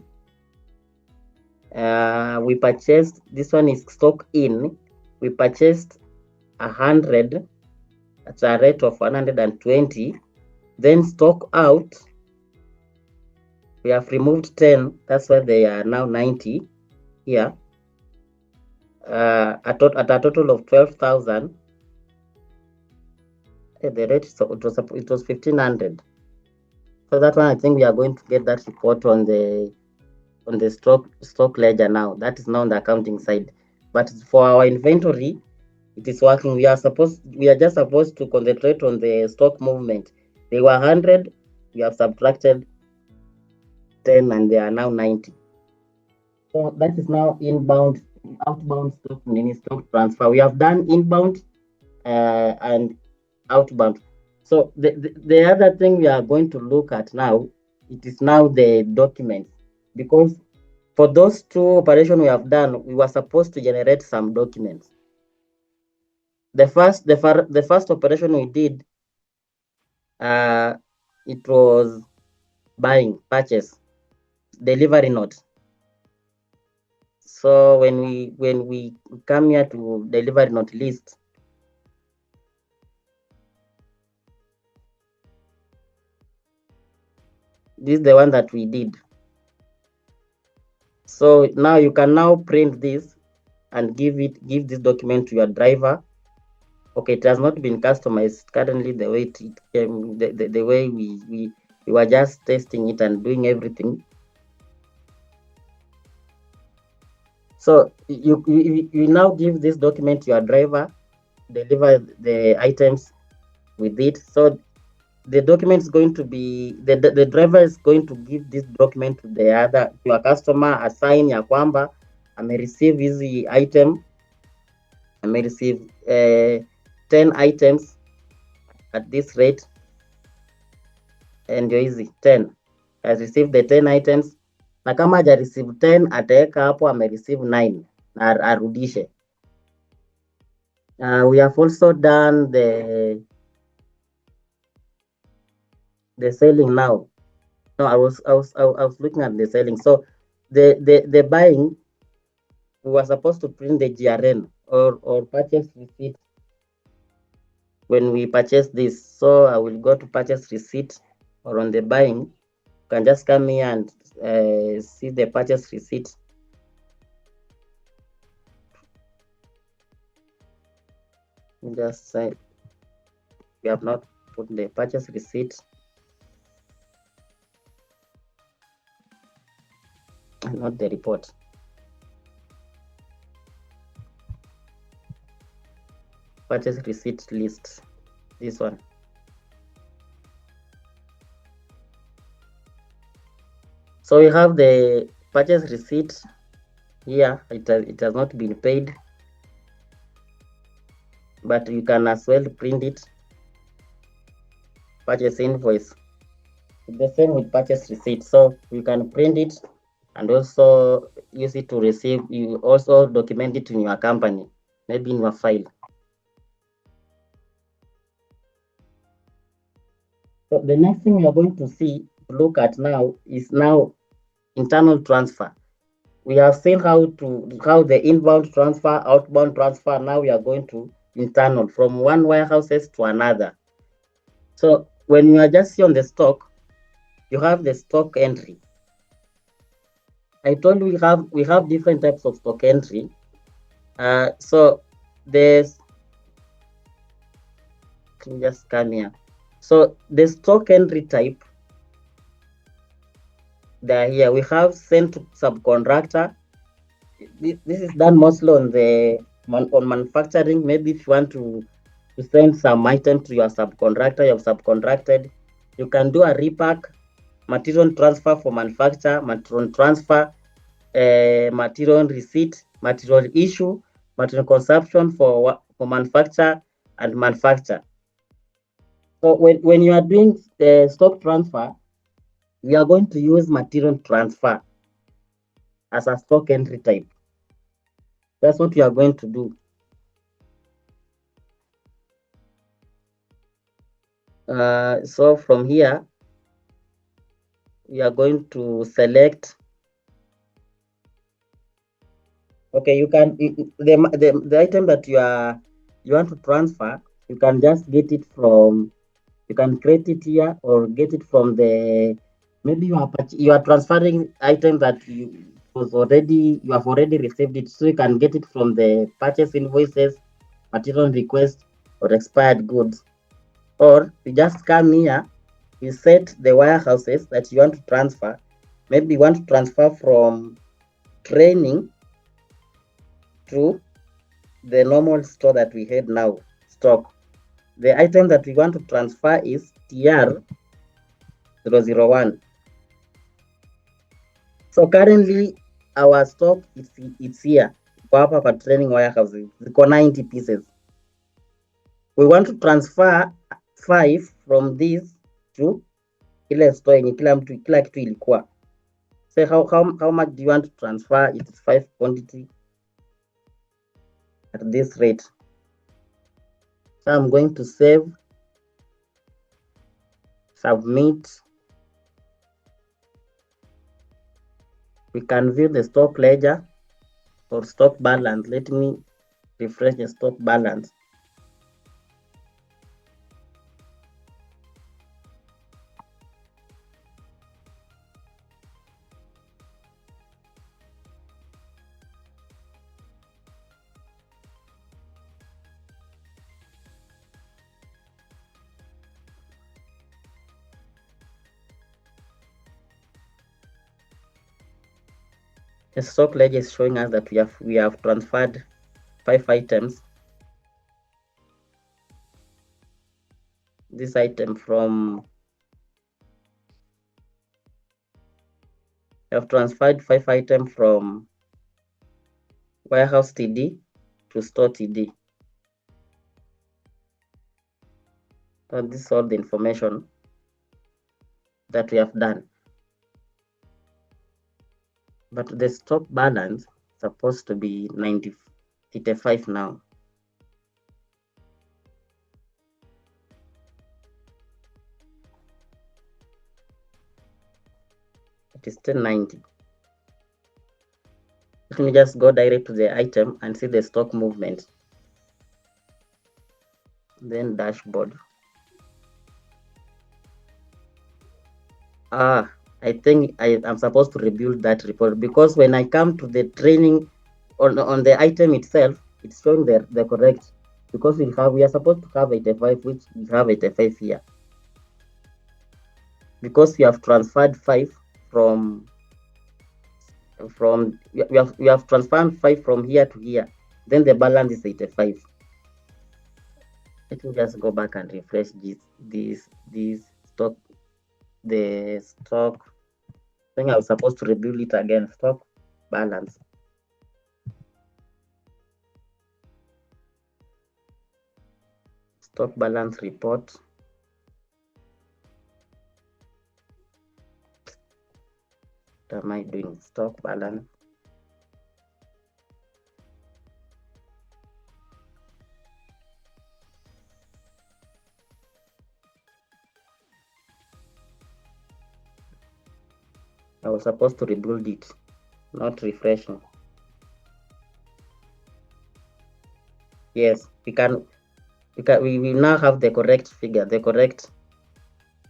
We purchased, this one is stock in, we purchased 100 at a rate of 120. Then stock out, we have removed 10, that's why they are now 90 here. At a total of 12,000. The rate, so it was 1,500. So that one, I think we are going to get that report on the stock ledger now. That is now on the accounting side. But for our inventory, it is working. We are just supposed to concentrate on the stock movement. They were 100, we have subtracted 10, and they are now 90. So that is now outbound stock transfer. We have done inbound and outbound. So the other thing we are going to look at now, it is now the documents, because for those two operations we have done, we were supposed to generate some documents. The first operation we did, it was purchase, delivery note. So when we come here to delivery note list, this is the one that we did. So now you can now print this and give this document to your driver. Okay, it has not been customized currently the way it came, the way we were just testing it and doing everything. So you now give this document to your driver, deliver the items with it. So the document is going to be, the driver is going to give this document to your customer, assign ya kwamba amereceive hizi item, amereceive 10 items at this rate, and ndio hizi 10 has received the 10 items, na kama haja receive 10 ataweka hapo amereceive 9 na arudishe. We have also done the selling now. No, I was looking at the selling. So the buying, we were supposed to print the GRN or purchase receipt when we purchase this. So I will go to purchase receipt, or on the buying, you can just come here and see the purchase receipt. Just say we have not put the purchase receipt. Not the report. Purchase receipt list, this one. So we have the purchase receipt here. It has not been paid, but you can as well print it. Purchase invoice, the same with purchase receipt. So you can print it and also use it to receive. You also document it in your company, maybe in your file. So the next thing we are going to look at now is internal transfer. We have seen how the inbound transfer, outbound transfer. Now we are going to internal, from one warehouses to another. So when you are just here on the stock, you have the stock entry. I told you we have different types of stock entry. So there's, let me just scan here. So the stock entry type, they're here. We have sent to subcontractor. This is done mostly on the on manufacturing. Maybe if you want to send some item to your subcontractor, you have subcontracted, you can do a repack, material transfer for manufacture, material transfer, material receipt, material issue, material consumption for manufacture and manufacture. So when you are doing stock transfer, we are going to use material transfer as a stock entry type. That's what we are going to do. So from here, we are going to select. Okay, you can the item that you want to transfer, you can just get it from, you can create it here or get it from the, maybe you are transferring item that you have already received it, so you can get it from the purchase invoices, material request, or expired goods. Or you just come here, you set the warehouses that you want to transfer. Maybe you want to transfer from training to the normal store that we had now, stock. The item that we want to transfer is TR001. So currently our stock it's here. Hapa kwa training warehouse ziko 90 pieces. We want to transfer 5 from this to ile store yenye kila kitu ilikuwa. Say how much do you want to transfer? It is 5 quantity at this rate. So I'm going to save, submit. We can view the stock ledger or stock balance. Let me refresh the stock balance. The stock ledger is showing us that we have transferred 5 items. This item from, we have transferred 5 items from warehouse TD to store TD. So this is all the information that we have done. But the stock balance is supposed to be 85 now. It is still 90. Let me just go direct to the item and see the stock movement. Then dashboard. I think I'm supposed to rebuild that report, because when I come to the training on the item itself, it's showing the correct, because we are supposed to have 85, which we have 85 here. Because we have transferred 5 from we have transferred 5 from here to here, then the balance is 85. Let me just go back and refresh this stock, the stock. I think I was supposed to rebuild it again. Stock balance. Stock balance report. What am I doing? Stock balance. I was supposed to rebuild it, not refreshing. Yes, we now have the correct figure, the correct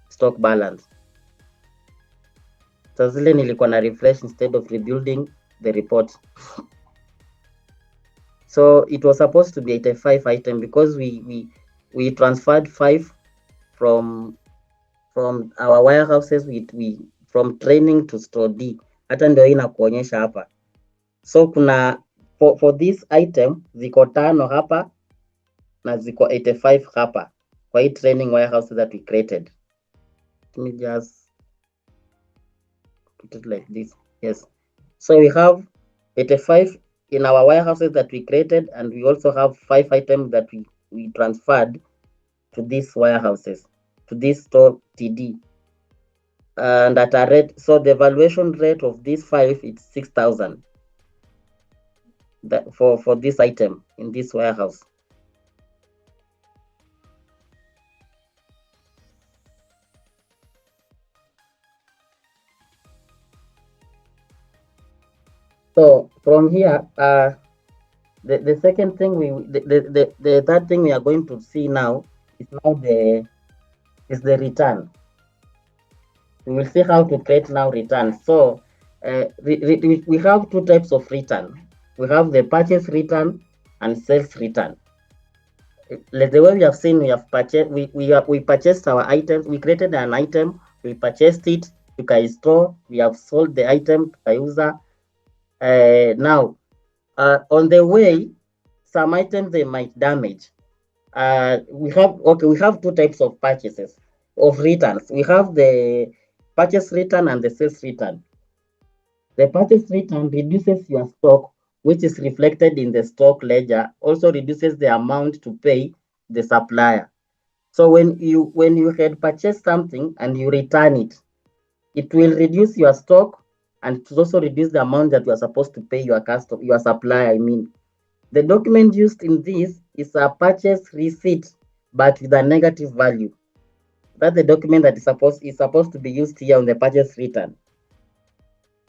stock balance. Sasa zile nilikuwa na refresh instead of rebuilding the report. So it was supposed to be 85 item because we transferred 5 from our warehouses we from training to store D. Hata ndio hii inakuonyesha hapa. So kuna for this item ziko 5 hapa na ziko 85 hapa kwa hii training warehouse that we created. Let me just put it like this. Yes. So we have 85 in our warehouses that we created, and we also have 5 items that we transferred to these warehouses, to this store TD. And at a rate, so the valuation rate of these 5 is 6,000 for this item in this warehouse. So from here, the second thing the third thing we are going to see now is the return. We will see how to create now return. So we have 2 types of return. We have the purchase return and sales return. Like the way we have seen, we have purchased we purchased our items. We created an item, we purchased it, tukaistore, we have sold the item, tukauza. Now on the way, some items they might damage. We have 2 types of purchases of returns. We have the purchase return and the sales return. The purchase return reduces your stock, which is reflected in the stock ledger, also reduces the amount to pay the supplier. So when you had purchased something and you return it, it will reduce your stock, and it will also reduce the amount that you are supposed to pay your supplier. I mean, the document used in this is a purchase receipt, but with a negative value. That's the document that is supposed to be used here on the purchase return.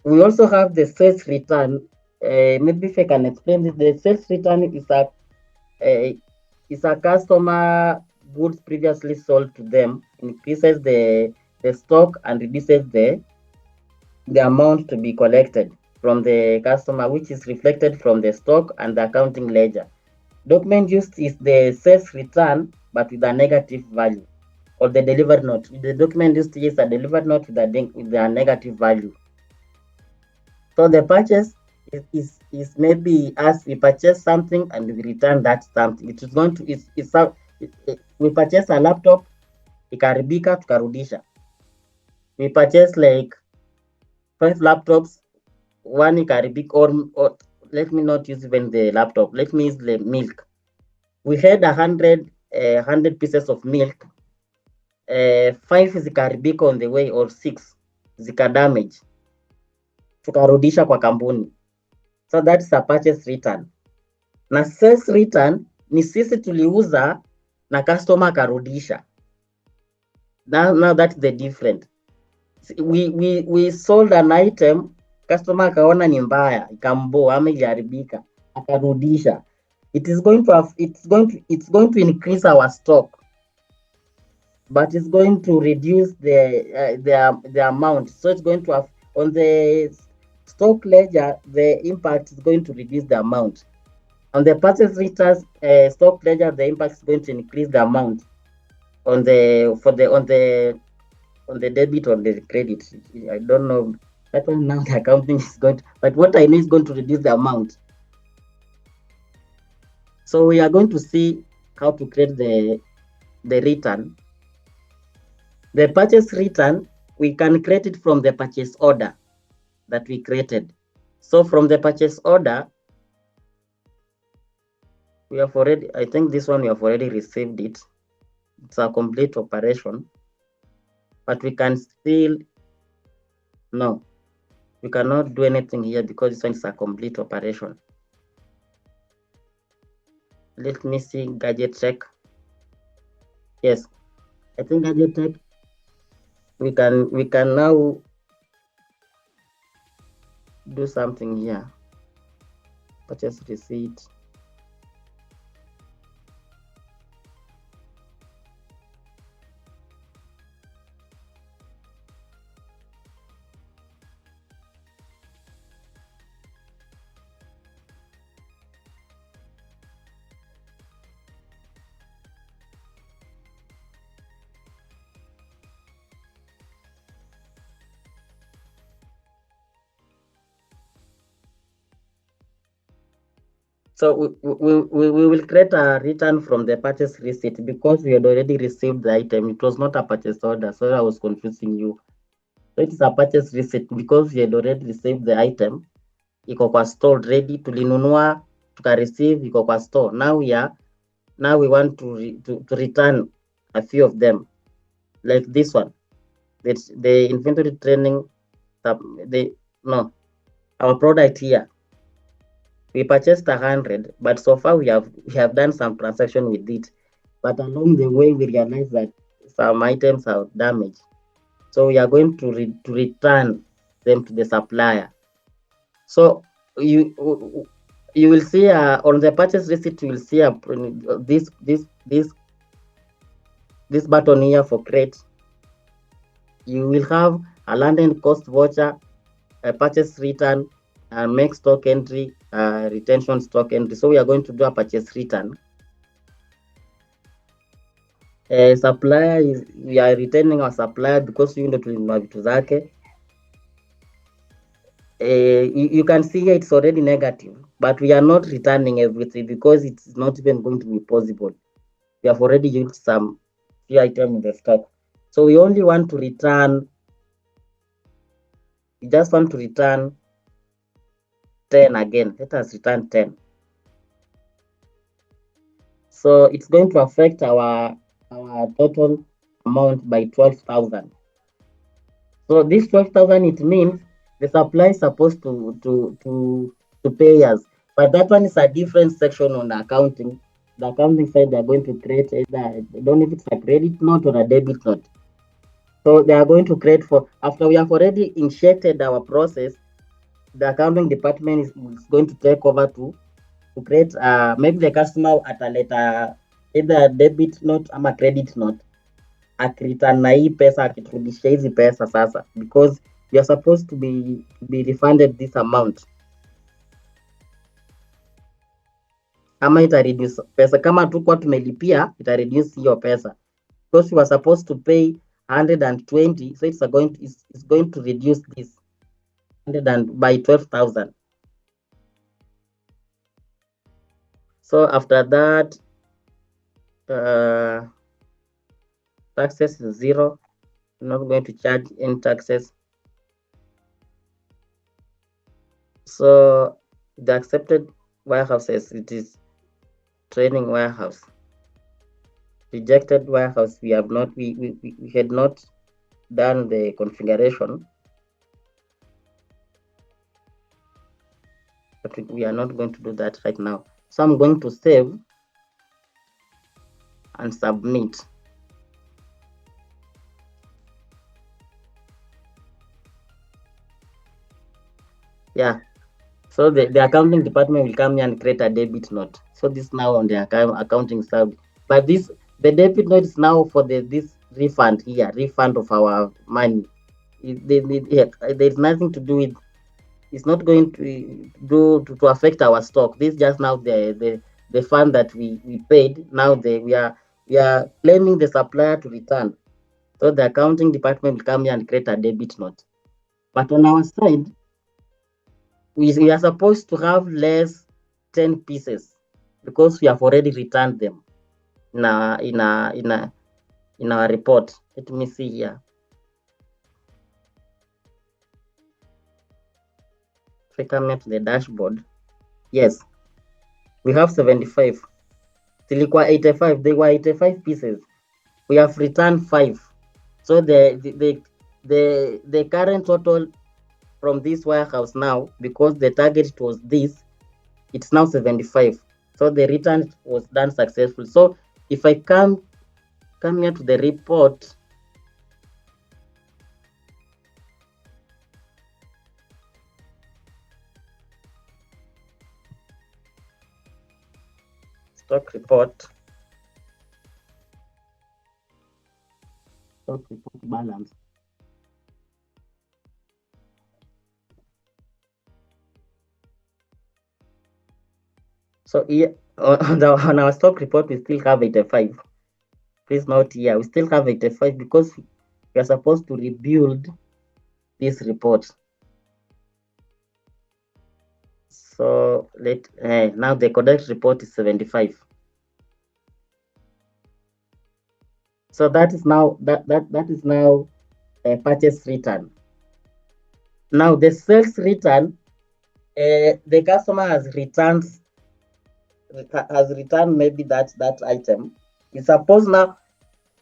We also have the sales return. Maybe if I can explain this, the sales return is a customer goods previously sold to them, increases the stock and reduces the amount to be collected from the customer, which is reflected from the stock and the accounting ledger. Document used is the sales return, but with a negative value, or the delivered note. The document used is a delivered note with a negative value. So the purchase is maybe as we purchase something and we return that something. It is going to we purchase a laptop, ikaribika tukarudisha. We purchase like 5 laptops, one ikaribika, or let me not use even the laptop. Let me use the milk. We had 100 pieces of milk. 5 zikaribika on the way, or 6 zikadamage, tukarudisha kwa kampuni. So that's a purchase return. Na sales return ni sisi tuliuza na customer akarudisha. Now that's the different. We sold an item, customer akaona ni mbaya, ikamboa ama iliharibika, akarudisha. It's going to increase our stock, but it's going to reduce the amount. So it's going to have on the stock ledger, the impact is going to reduce the amount. On the purchase returns stock ledger, the impact is going to increase the amount. On the debit or the credit, I don't know. That one now the accounting is going to, but what I know is going to reduce the amount. So we are going to see how to create the return. The purchase return, we can create it from the purchase order that we created. So from the purchase order, we have already, I think this one we have already received it. It's a complete operation, but we can still, no, we cannot do anything here because this one is a complete operation. Let me see gadget check. Yes, I think gadget check, we can now do something here. Purchase receipt. So we will create a return from the purchase receipt because we had already received the item. It was not a purchase order, so I was confusing you. So it is a purchase receipt because we had already received the item. Iko kwa store ready, tulinunua, tukareceive, iko kwa store. Now we want to return a few of them, like this one. That's the inventory training. No, our product here. We purchased 100, but so far we have done some transaction with it. But along the way, we realized that some items are damaged. So we are going to return them to the supplier. So you will see on the purchase receipt, you will see this button here for crate. You will have a landed cost voucher, a purchase return, make stock entry, retention stock entry. So we are going to do a purchase return. Supplier we are retaining our supplier because you ndo tulinunua vitu zake. You can see here it's already negative, but we are not returning everything because it's not even going to be possible. We have already used some few items in the stock. So we only want to return, we just want to return 10 again. Let us return 10. So it's going to affect our total amount by 12,000. So this 12,000, it means the supply is supposed to pay us, but that one is a different section on the accounting. The accounting side, they're going to create either, I don't know if it's a credit note or a debit note. So they are going to create for, after we have already initiated our process, the accounting department is going to take over to create maybe the customer at a later either a debit note or a credit note akireturn na hii pesa, akiturudishia hizi pesa sasa, because you are supposed to be refunded this amount, ama ita reduce pesa kama tukuwa tumelipia, ita reduce hiyo pesa because you are supposed to pay 120, so it's going to reduce this 100 and by 12,000. So after that, taxes is 0. I'm not going to charge any taxes. So the accepted warehouses, it is training warehouse. Rejected warehouse, we had not done the configuration, but we are not going to do that right now. So I'm going to save and submit. Yeah. So the accounting department will come here and create a debit note. So this now on the accounting side, but the debit note is now for this refund here, refund of our money. There's nothing to do with. It's not going to affect our stock. This is just now the fund that we paid. Now we are claiming the supplier to return. So the accounting department will come here and create a debit note. But on our side, we are supposed to have less 10 pieces because we have already returned them in our report. Let me see here. If I come to the dashboard, yes, we have 75. Silikuwa 85. They were 85 pieces. We have returned 5. So the current total from this warehouse now, because the target was this, it's now 75. So the return was done successful. So if I come here to the report, stock report balance. So here on our stock report, we still have 85. Please note here, we still have 85 because we are supposed to rebuild this report. So now the correct report is 75. So that is now a purchase return. Now the sales return, the customer has returned maybe that item. It's supposed now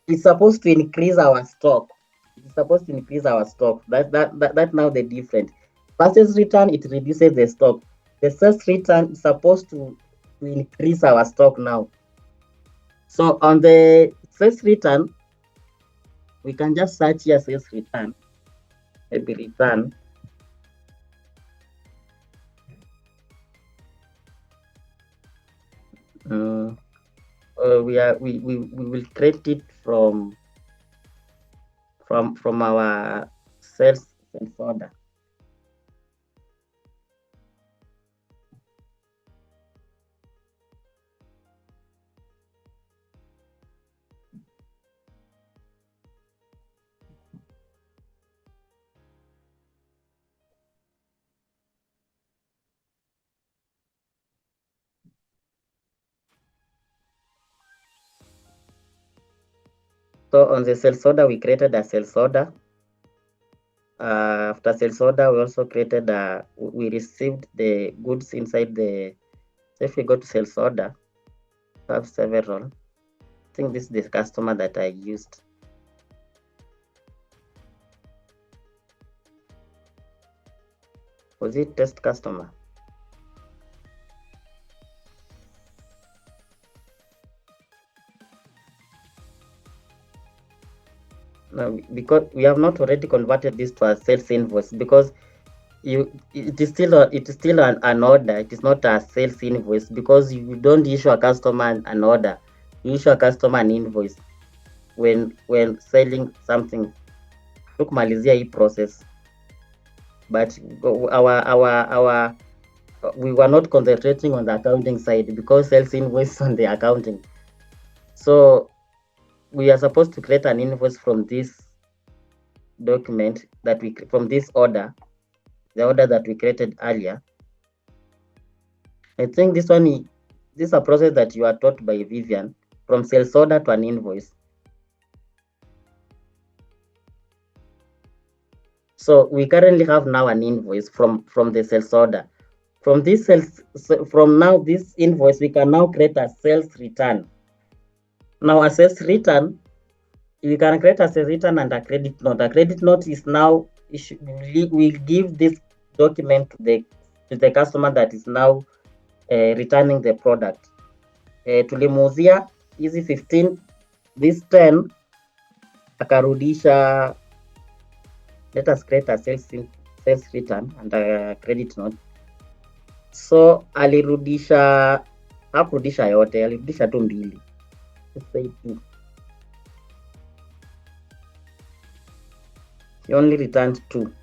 it's supposed to increase our stock. It's supposed to increase our stock. That now the difference. Purchase return, it reduces the stock. The sales return is supposed to increase our stock now. So on the sales return, we can just search here sales return, maybe return. Um, we will create it from our sales order. So on the sales order, we created a sales order. After sales order, we also created we received the goods inside the. So if we go to sales order, we have several. I think this is the customer that I used. Was it test customer? No, because we have not already converted this to a sales invoice because it is still an order. It is not a sales invoice because you don't issue a customer an order. You issue a customer an invoice when selling something. Tukumalizia hii process, but our we were not concentrating on the accounting side because sales invoice on the accounting. So we are supposed to create an invoice from this document from this order, the order that we created earlier. I think this is a process that you are taught by Vivian, from sales order to an invoice. So we currently have now an invoice from the sales order. From this invoice, we can now create a sales return. Now a sales return, we can create a sales return and a credit note. A credit note is now we give this document to the customer that is now returning the product. Tulimuuzia hizi 15, this 10 akarudisha. Let us create a sales return and a credit note. So hakurudisha yote, alirudisha tu mbili. He only returned 2.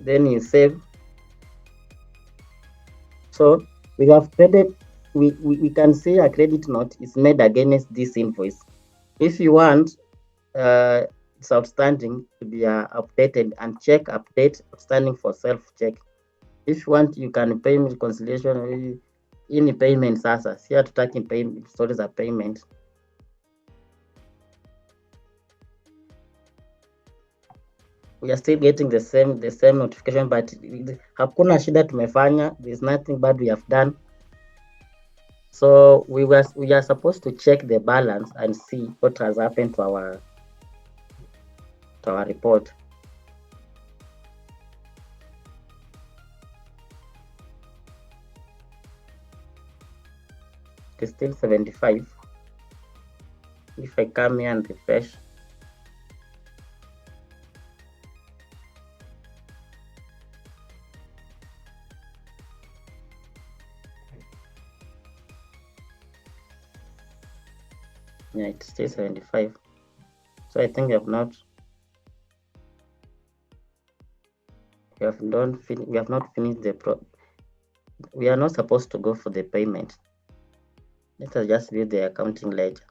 Then you save. So we have created, we can say a credit note is made against this invoice. If you want it's outstanding to be updated, and check update outstanding for self-check. If you want, you can pay reconciliation. Hii ni payment sasa, si hatutaki stories za payment. We are still getting the same notification, but hakuna shida tumefanya. There's nothing bad we have done. So we are supposed to check the balance and see what has happened to our report. It's still 75. If I come here and refresh, yeah, it's still 75. So I think we have not finished we are not supposed to go for the payment. Let us just view the accounting ledger.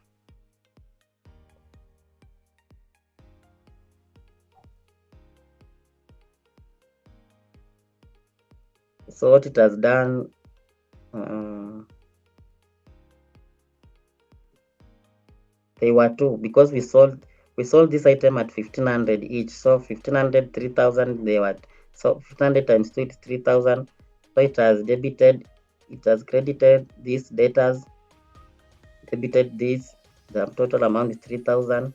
So what it has done, they were two, because we sold this item at 1500 each. So 1500, 3000, they were, so 1500 times 2 is 3000. So it has debited, it has credited these debtors, debited this, the total amount is 3000.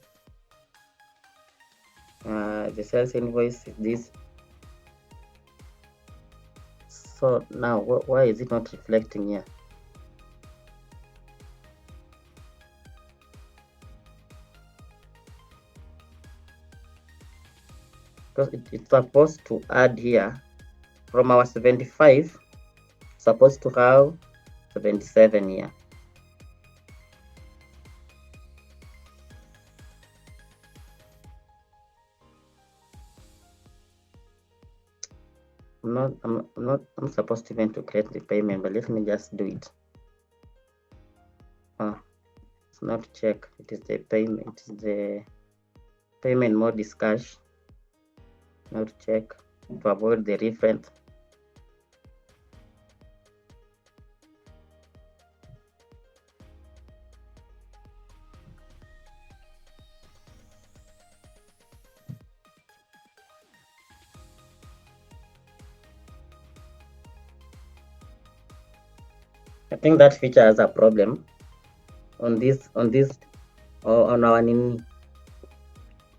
The sales invoice is this. So now why is it not reflecting here? Because it's supposed to add here from our 75, supposed to have 77 here. I'm supposed to even to create the payment, but let me just do it. It's not check, it is the payment, it is the payment mode is cash, not check, to avoid the reference. I think that feature has a problem on on our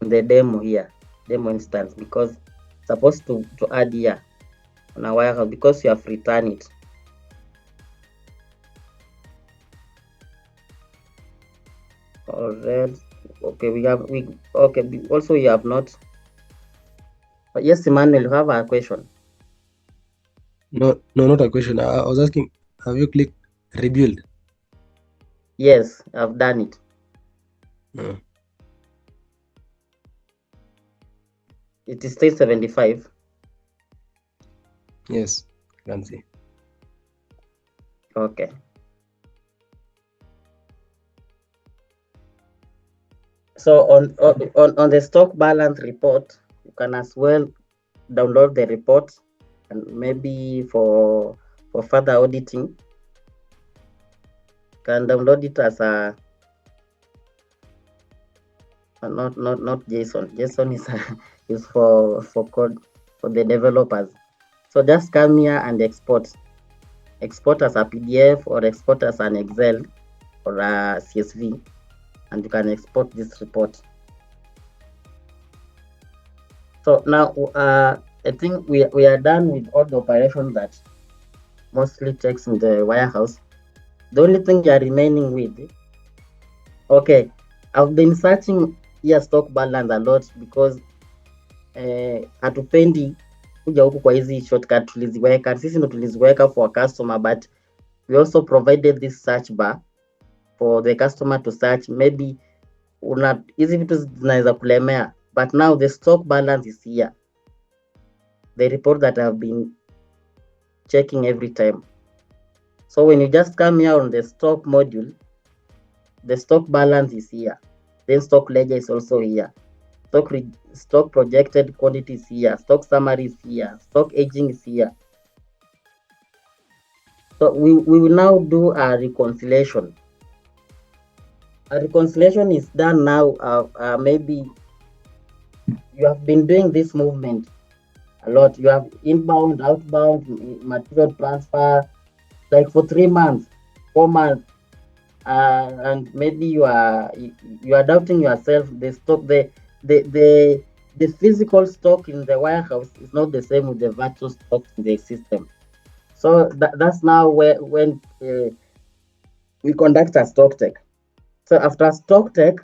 the demo here, demo instance, because it's supposed to add here on our warehouse, because you have returned it. Alright, okay, okay, also you have not. Yes, Emmanuel, you have a question? No, not a question. I was asking, have you clicked rebuild? Yes, I've done it. No. It is still 75. Yes, I can see. Okay. So on the stock balance report, you can as well download the report, and maybe for further auditing, you can download it as a not JSON. JSON is for code for the developers. So just come here and export as a PDF or export as an Excel or a CSV, and you can export this report. So now I think we are done with all the operations that mostly takes in the warehouse. The only thing you are remaining with, okay, I've been searching here stock balance a lot, because hatupendi kuja huku kwa hizi shortcut tuliziweka, sisi ndo tuliziweka for customer, but we also provided this search bar for the customer to search. Maybe hizi vitu zinaweza kulemea, but now the stock balance is here, the report that I've been checking every time. So when you just come here on the stock module, the stock balance is here, then stock ledger is also here, stock projected quantity is here, stock summary is here, stock aging is here. So we will now do a reconciliation. A reconciliation is done now. Maybe you have been doing this movement a lot. You have inbound, outbound, material transfer, like for 3 months, 4 months, and maybe you are doubting yourself. The stock, the physical stock in the warehouse is not the same with the virtual stock in the system. So that's now when we conduct a stock check. So after stock check,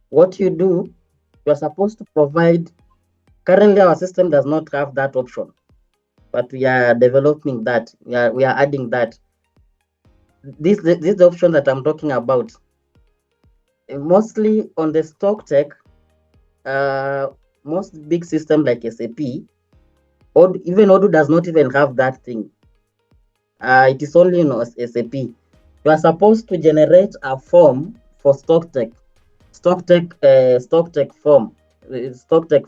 what you do, you are supposed to provide. Currently, our system does not have that option, but we are developing that. We are adding that. This is the option that I'm talking about. Mostly on the stock check, most big system like SAP, or even Odoo does not even have that thing. It is only in SAP. You are supposed to generate a form for stock check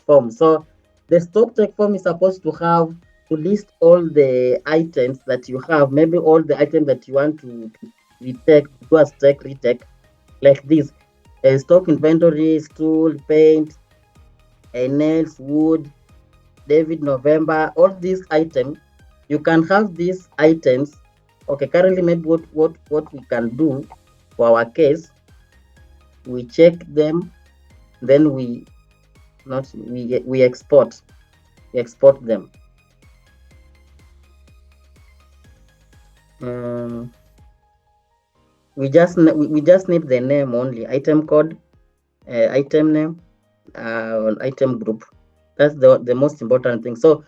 form. So the stock check form is supposed to have to list all the items that you have, maybe all the items that you want to retake, do a stock retake, like this: stock inventory, stool, paint, nails, wood, David, November, all these items. You can have these items. Okay, currently maybe what we can do for our case, we check them, then we export them. We just need the name only, item code, item name, item group. That's the most important thing. So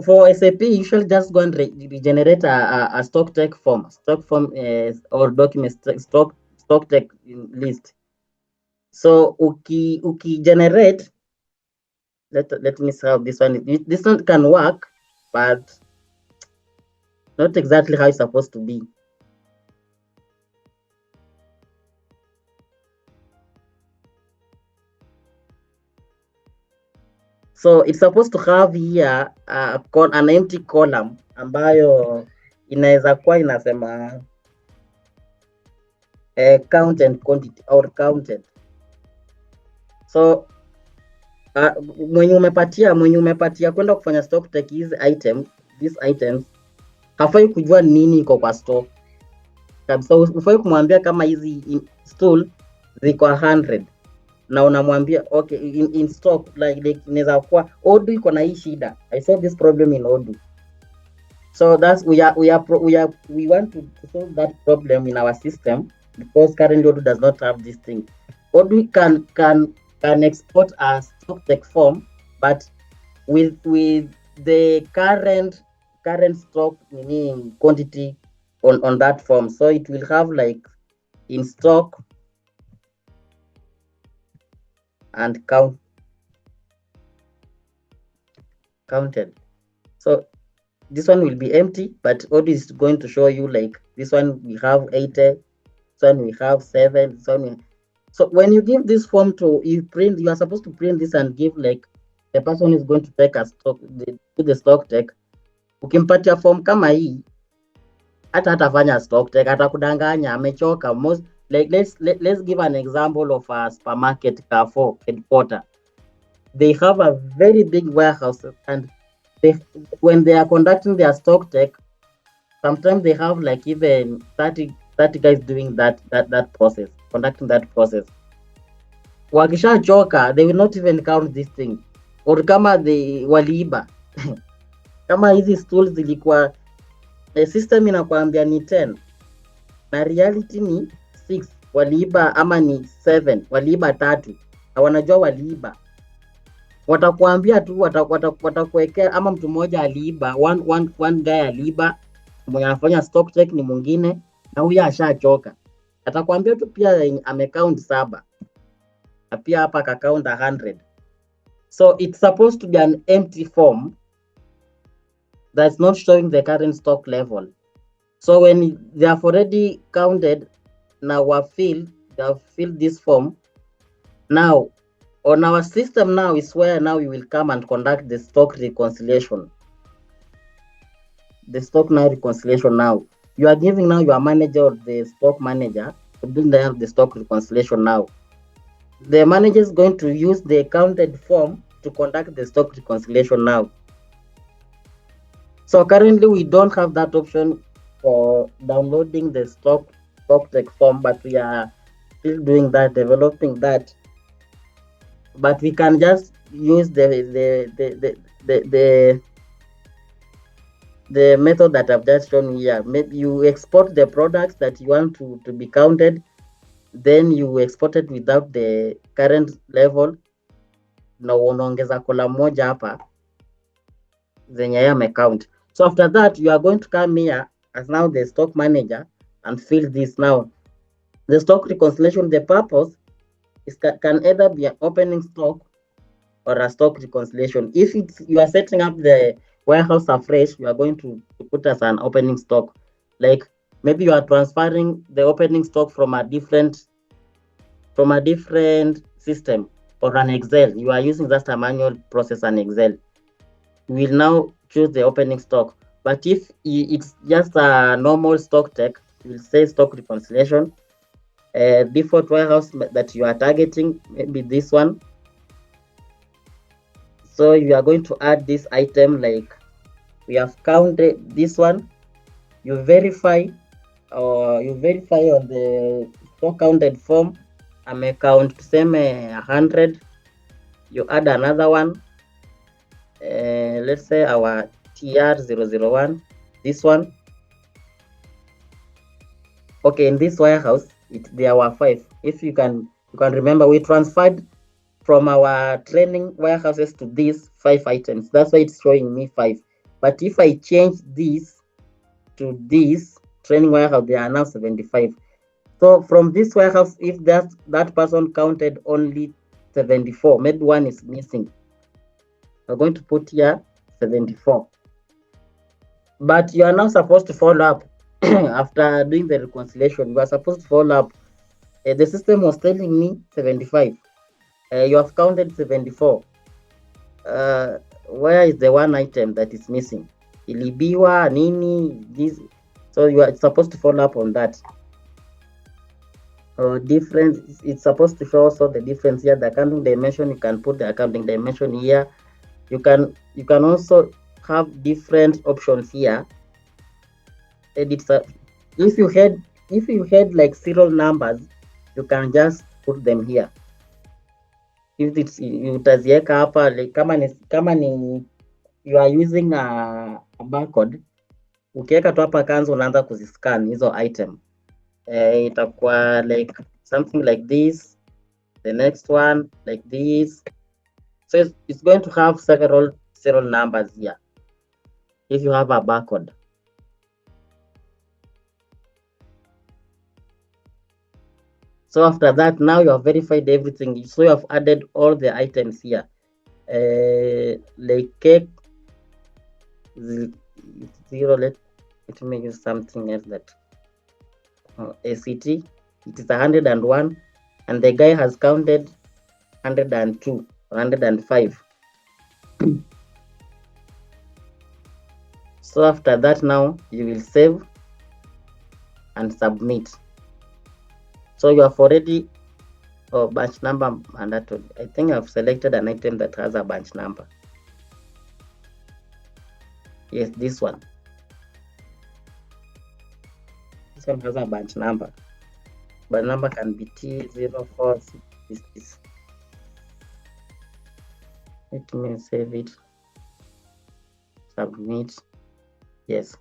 for SAP, you should just go and regenerate a stock take form, or document stock take list. So uki generate, let me see how this one. This one can work, but not exactly how it's supposed to be. So it's supposed to have here an empty column ambayo inaweza kuwa inasema count and quantity or counted. So mwenye umepatia kwenda kufanya stock take these items hafai kujua nini iko kwa stock kabisa. Ufai kumwambia kama hizi stool ziko 100 na unamwambia okay, in stock like inaweza kuwa Odoo iko na hii shida. I saw this problem in Odoo. So that's we want to solve that problem in our system, because currently Odoo does not have this thing. Odoo can export a stock take form, but with the current stock meaning quantity on that form. So it will have like in stock and counted. So this one will be empty, but Odoo is going to show you like this one we have 80, this one we have 7, this one so when you give this form to you are supposed to print this and give like the person is going to take a stock to the stock take. Ukimpatia form kama hii, hata atafanya stock take, atakudanganya, amechoka. Most like let's give an example of a supermarket, Carrefour headquarter. They have a very big warehouse, and when they are conducting their stock take, sometimes they have like even 30 guys doing that process, conducting that process. Wakishachoka, they will not even count this thing. Or kama waliiba kama hizi stools zilikuwa system inakwambia ni 10 na reality ni 6, waliiba, ama ni 7, waliiba 3, hawanajua waliiba. Watakuambia tu, watakuwekea ama mtu mmoja aliiba, one guy aliiba, mwenye anafanya stock check ni mwingine, na huyo ashachoka. Atakwambia tu pia amecount 7 na pia hapa ka count 100. So it's supposed to be an empty form that's not showing the current stock level. So when they have already counted, now they have filled this form. Now on our system now is where now we will come and conduct the stock reconciliation. The stock now reconciliation now. You are giving now your manager or the stock manager to do the stock reconciliation now. The manager is going to use the counted form to conduct the stock reconciliation now. So currently we don't have that option for downloading the stock take form, but we are still doing that, developing that. But we can just use the method that I've just shown here. Maybe you export the products that you want to be counted, then you export it without the current level, na unaongeza column moja hapa zenye yeye amecount. So after that, you are going to come here as now the stock manager and fill this now. The stock reconciliation, the purpose is can either be an opening stock or a stock reconciliation. If you are setting up the warehouse afresh, you are going to put as an opening stock. Like maybe you are transferring the opening stock from a different system or an Excel. You are using just a manual process and Excel. we will now choose the opening stock. But if it's just a normal stock tech, you will say stock reconciliation. Default warehouse that you are targeting, maybe this one. So you are going to add this item, like we have counted this one. You verify, or you verify on the stock counted form. I may count same 100. You add another one. Let's say our TR001. This one. Okay, in this warehouse, there were 5. If you can remember, we transferred from our training warehouses to these 5 items. That's why it's showing me 5. But if I change this to this training warehouse, they are now 75. So from this warehouse, if that person counted only 74, maybe one is missing, we're going to put here 74. But you are now supposed to follow up after doing the reconciliation. You are supposed to follow up. The system was telling me 75. You have counted 74. Where is the one item that is missing? Ilibiwa, nini, this. So you are supposed to follow up on that. Difference, it's supposed to show also the difference here. The accounting dimension, you can put the accounting dimension here. You can also have different options here. Edit. If you had like serial numbers, you can just put them here. If it's utaziweka hapa, like kama ni you are using a barcode, ukiweka tu hapa kanzo unaanza kuziscan hizo item. Itakuwa like something like this, the next one like this. So it's going to have several serial numbers here if you have a barcode. So after that, now you have verified everything. So you have added all the items here. Like cake, 0. Let me use something else that ACT. It is 101, and the guy has counted 102, 105. So after that, now you will save and submit. So you have already batch number mandatory. I think I've selected an item that has a batch number. Yes, this one. This one has a batch number. But number can be T04. This. Let me save it. Submit. Yes.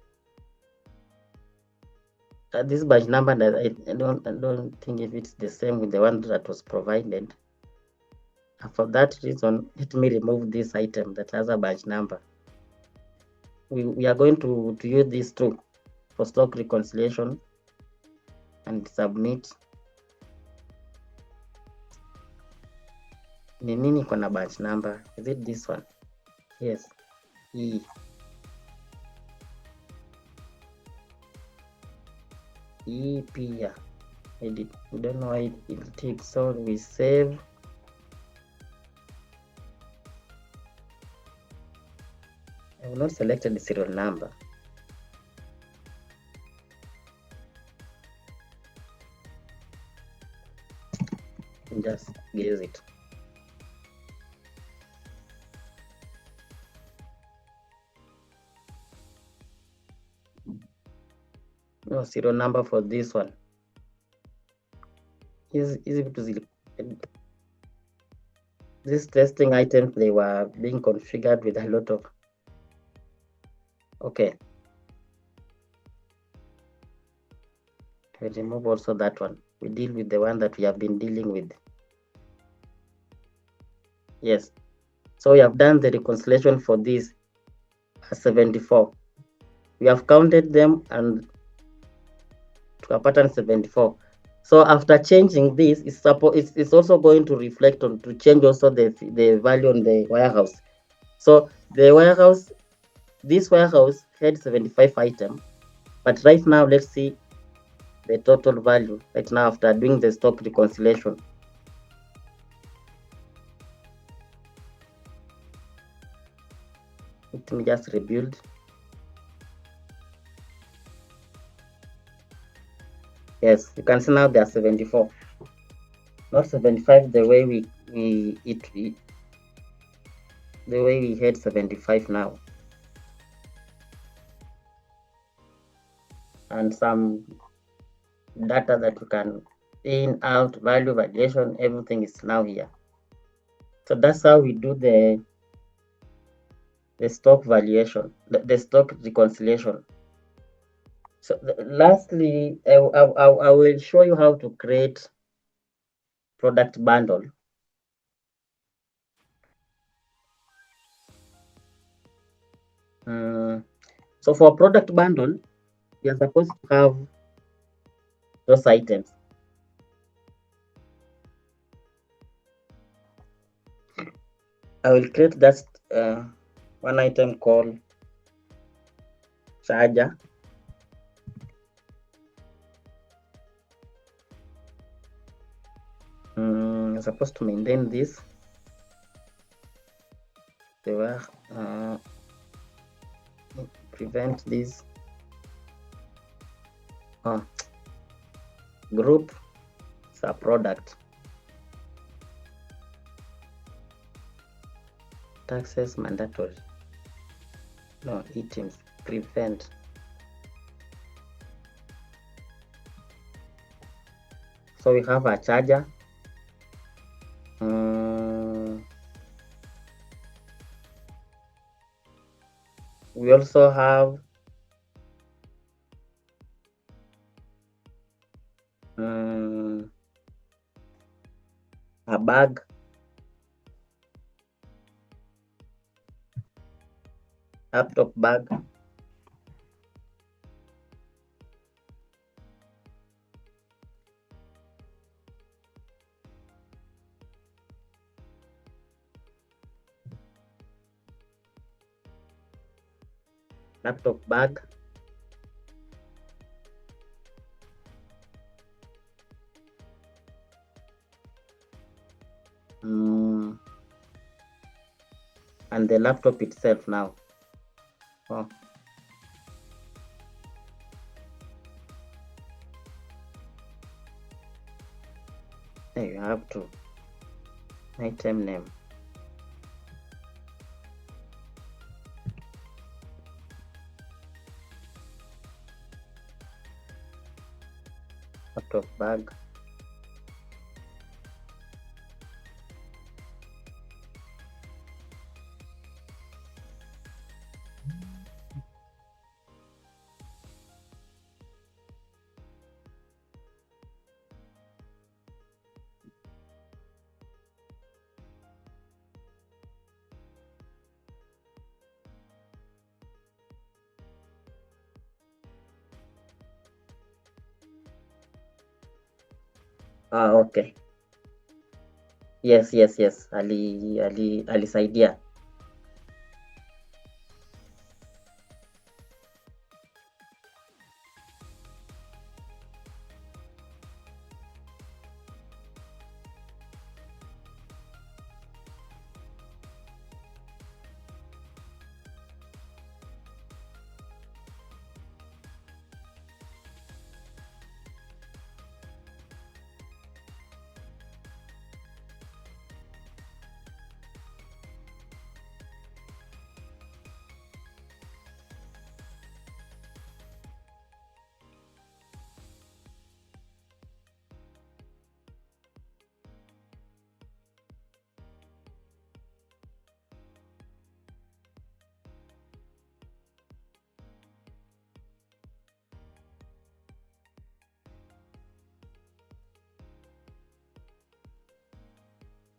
This batch number that I don't think if it's the same with the one that was provided. For that reason, let me remove this item that has a batch number. We are going to use this too for stock reconciliation and submit. Ni nini iko na batch number? Is it this one? Yes. E. Pia. Edit. We don't know why it takes. So we save. I have not selected the serial number. Just guess it. No serial number for this one. Easy to see. These testing items, they were being configured with a lot of. Okay. We remove also that one. We deal with the one that we have been dealing with. Yes. So we have done the reconciliation for this 74. We have counted them and to a pattern 74. So after changing this, it's also going to reflect on to change also the value on the warehouse. So the warehouse, this warehouse had 75 items, but right now let's see the total value right now after doing the stock reconciliation. Let me just rebuild. Yes, you can see now there are 74, not 75 the way we the way we had 75 now. And some data that you can in, out, value, validation, everything is now here. So that's how we do the stock valuation, the stock reconciliation. So lastly, I will show you how to create product bundle. So for product bundle, you're supposed to have those items. I will create just one item called charger. I'm supposed to maintain this. They were prevent this. Group is a product. Taxes mandatory. No, items prevent. So we have a charger. We also have a bag. Laptop bag. Laptop bag. And the laptop itself now. There you have to item name. Laptop bag. Okay. Yes. Alisaidia.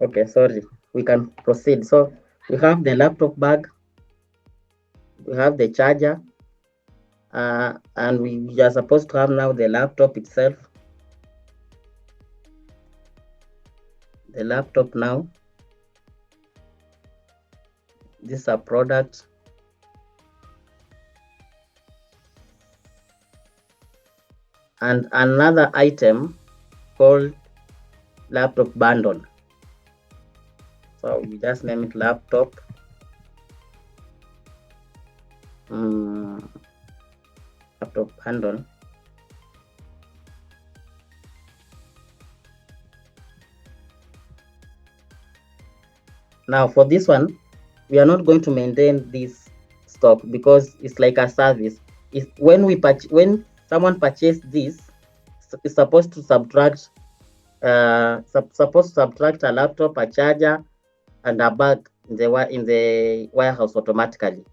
Okay, sorry. We can proceed. So we have the laptop bag, we have the charger, and we are supposed to have now the laptop itself. The laptop now. These are products. And another item called laptop bundle. So we just name it laptop laptop bundle. Now for this one, we are not going to maintain this stock because it's like a service. When someone purchased this, it's supposed to subtract a laptop, a charger, and a bag in the warehouse automatically.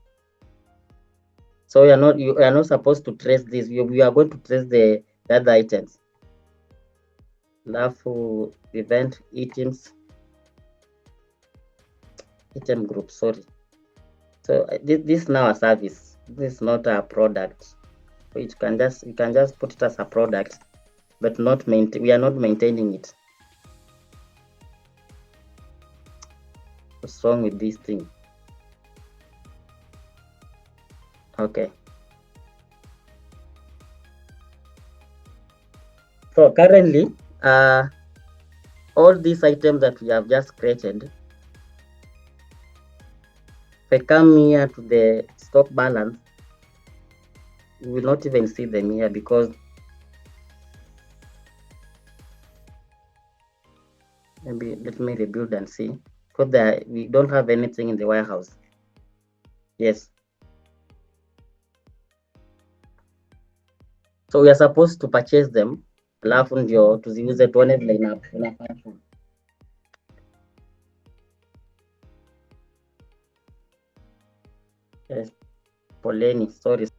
So you are not supposed to trace this. You are going to trace the other items. Alafu event items item group. Sorry. So this is now a service. This is not a product. So you can just put it as a product, but we are not maintaining it. What's wrong with this thing? Okay. So currently, all these items that we have just created, if I come here to the stock balance, you will not even see them here because maybe let me rebuild and see, because we don't have anything in the warehouse. Yes. So we are supposed to purchase them, alafu ndio tuziuze tuone vile ina function. Yes. Poleni, sorry.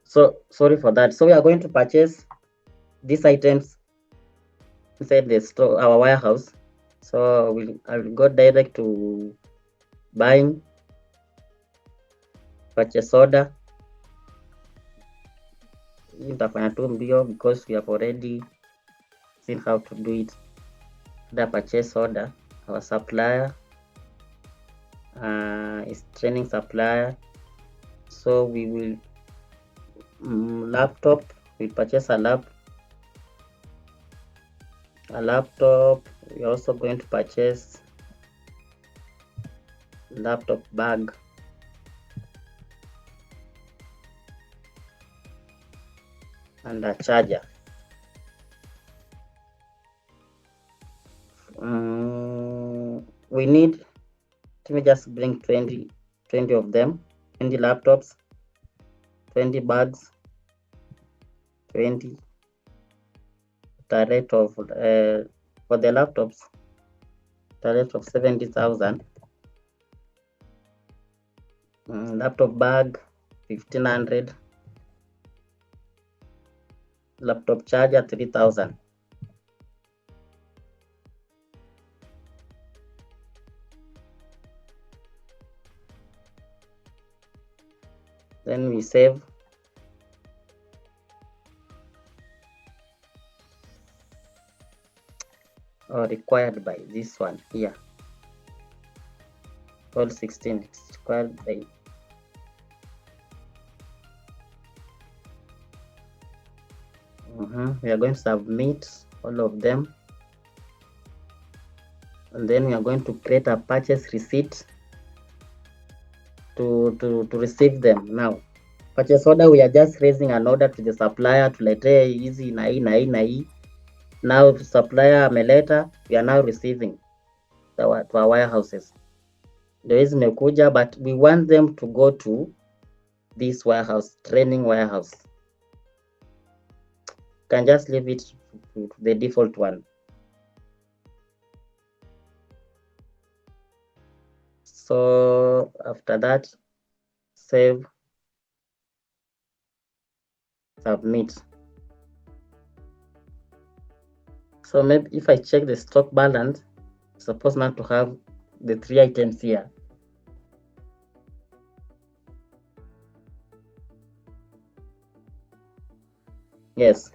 So sorry for that. So we are going to purchase these items inside the store, our warehouse. So I will go direct to buying, purchase order. Nitafanya tu mbio because we have already seen how to do it. The purchase order, our supplier is training supplier. So we will laptop. We purchase a laptop. We're also going to purchase laptop bag. And a charger. We need, let me just bring 20 of them, 20 laptops, 20 bags, 20 the rate of for the laptops, the rate of 70,000. Laptop bag 1,500. Laptop charger 3,000. Then we save. Or required by this one here. 1216 it's required by. We are going to submit all of them, and then we are going to create a purchase receipt to receive them. Now purchase order, we are just raising an order to the supplier tuletee hizi na hii na hii na hii. Now supplier ameleta, we are now receiving. to our warehouses. Ndio hizi zimekuja, but we want them to go to this warehouse, training warehouse. Can just leave it to the default one. So after that, save, submit. So maybe if I check the stock balance, it's supposed not to have the 3 items here. Yes,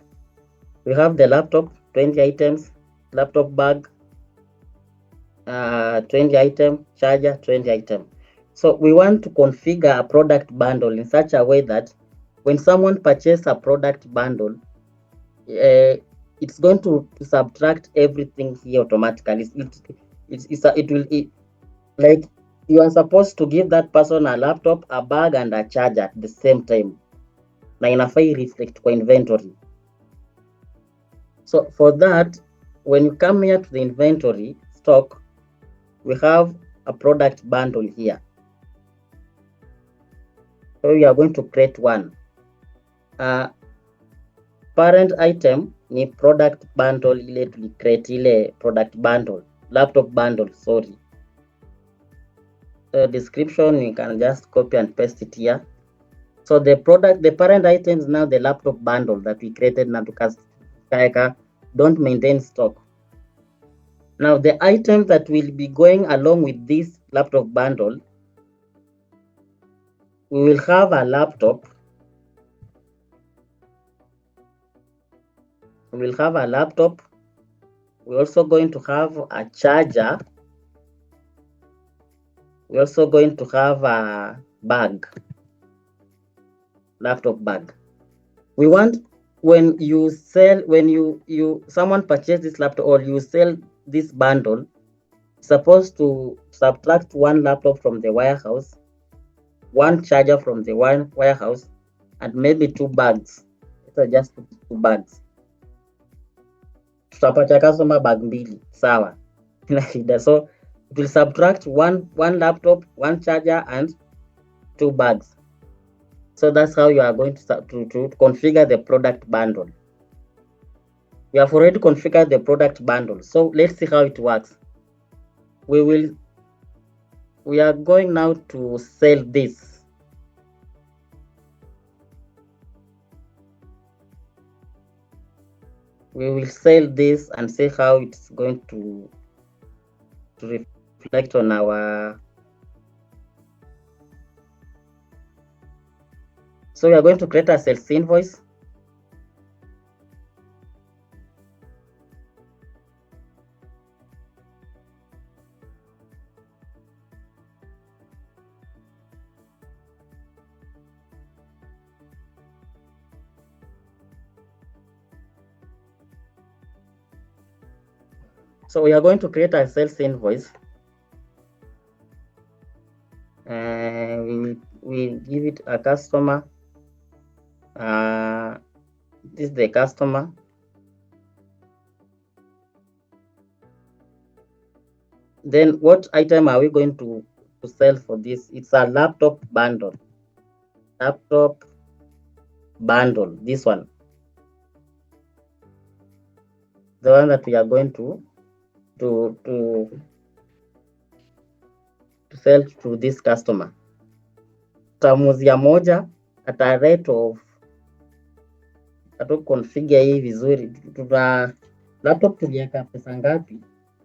we have the laptop, 20 items, laptop bag, 20 item, charger, 20 item. So we want to configure a product bundle in such a way that when someone purchases a product bundle, it's going to subtract everything here automatically. Like you are supposed to give that person a laptop, a bag, and a charger at the same time. Na inafai reflect kwa inventory. So for that, when you come here to the inventory stock, we have a product bundle here. So we are going to create one. Parent item ni product bundle ile tulicreate ile product bundle, laptop bundle, sorry. The description, you can just copy and paste it here. So the parent item is now the laptop bundle that we created now because don't maintain stock. Now the items that will be going along with this laptop bundle, we will have a laptop. We're also going to have a charger. We're also going to have a bag, laptop bag. We want when someone purchase this laptop or you sell this bundle, supposed to subtract one laptop from the warehouse, one charger from the one warehouse, and maybe 2 bags. So just 2 bags. Tutapatia customer bag mbili, sawa. So it will subtract one laptop, one charger, and 2 bags. So that's how you are going to configure the product bundle. We have already configured the product bundle. So let's see how it works. We are going now to sell this. We will sell this and see how it's going to reflect on our. So we are going to create a sales invoice. So we are going to create a sales invoice. We give it a customer. This is the customer. Then what item are we going to sell for this? It's a laptop bundle. Laptop bundle, this one. The one that we are going to sell to this customer. Tutamuzia moja at a rate of configure hii vizuri. Tuna laptop tuliweka pesa ngapi?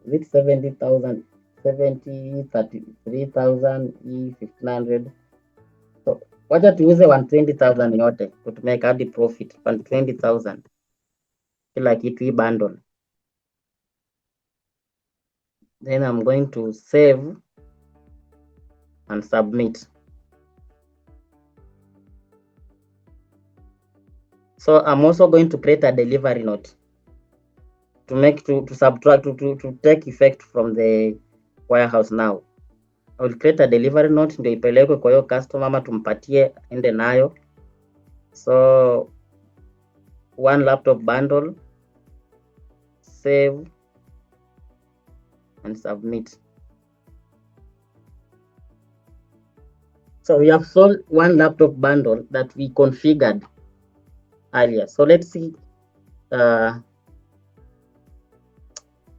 Is it 70,000, 70, 33,000, 1,500. So wacha tuuze 120,000 yote tumeweka hadi profit 120,000 kila kitu hii bundle. Then I'm going to save and submit. So I'm also going to create a delivery note to subtract to take effect from the warehouse now. I will create a delivery note ndio ipelekwe kwa hiyo customer ama tumpatie ende nayo. So one laptop bundle, save and submit. So we have sold one laptop bundle that we configured earlier. So let's see.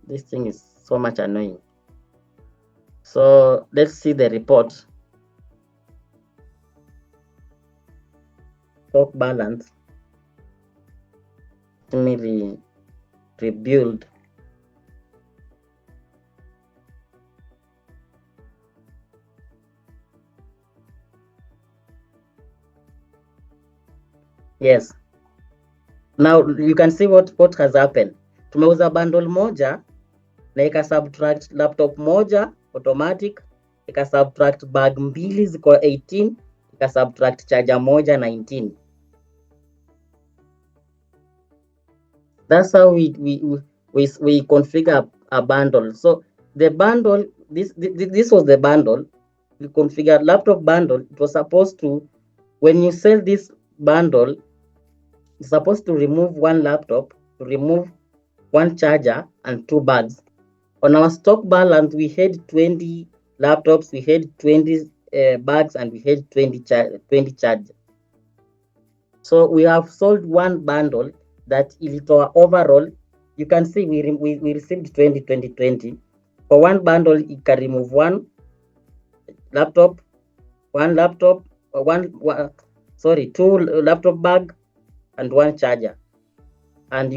This thing is so much annoying. So let's see the report. Stock balance. Let me rebuild. Yes. Now you can see what has happened. Tumeuza bundle moja na ika subtract laptop moja automatic, ika subtract bag mbili ziko 18, ika subtract charger moja 19. That's how we configure a bundle. So the bundle, this was the bundle. We configured laptop bundle. It was supposed to, when you sell this bundle, it's supposed to remove one laptop, to remove one charger and two bags. On our stock balance, we had 20 laptops, we had 20 bags, and we had 20 chargers. So we have sold one bundle that ilitoa overall. You can see we received 20. For one bundle, it can remove one laptop, two laptop bag, and one charger. And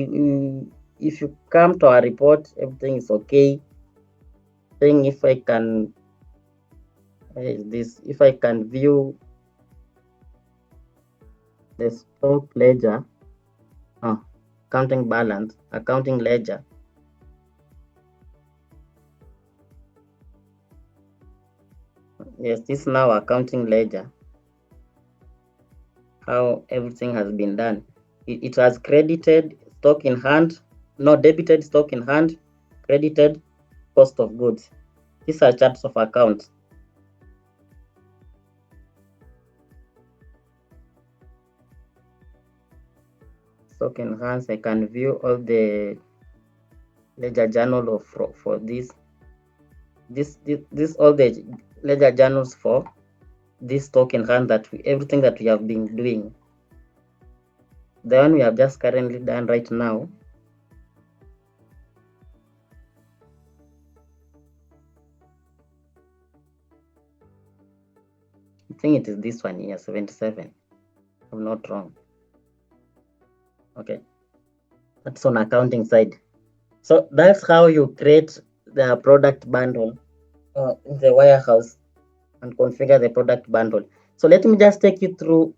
if you come to our report, everything is okay. Saying if I can, if I can view the stock ledger, accounting balance, accounting ledger. Yes, this is now accounting ledger. How everything has been done. It has credited stock in hand, no, debited stock in hand, credited cost of goods. These are charts of accounts. Stock in hands, I can view all the ledger journal for this all the ledger journals for this stock in hand, that everything that we have been doing. The one we have just currently done right now. I think it is this one here, 77. If I'm not wrong. Okay. That's on accounting side. So that's how you create the product bundle in the warehouse and configure the product bundle. So let me just take you through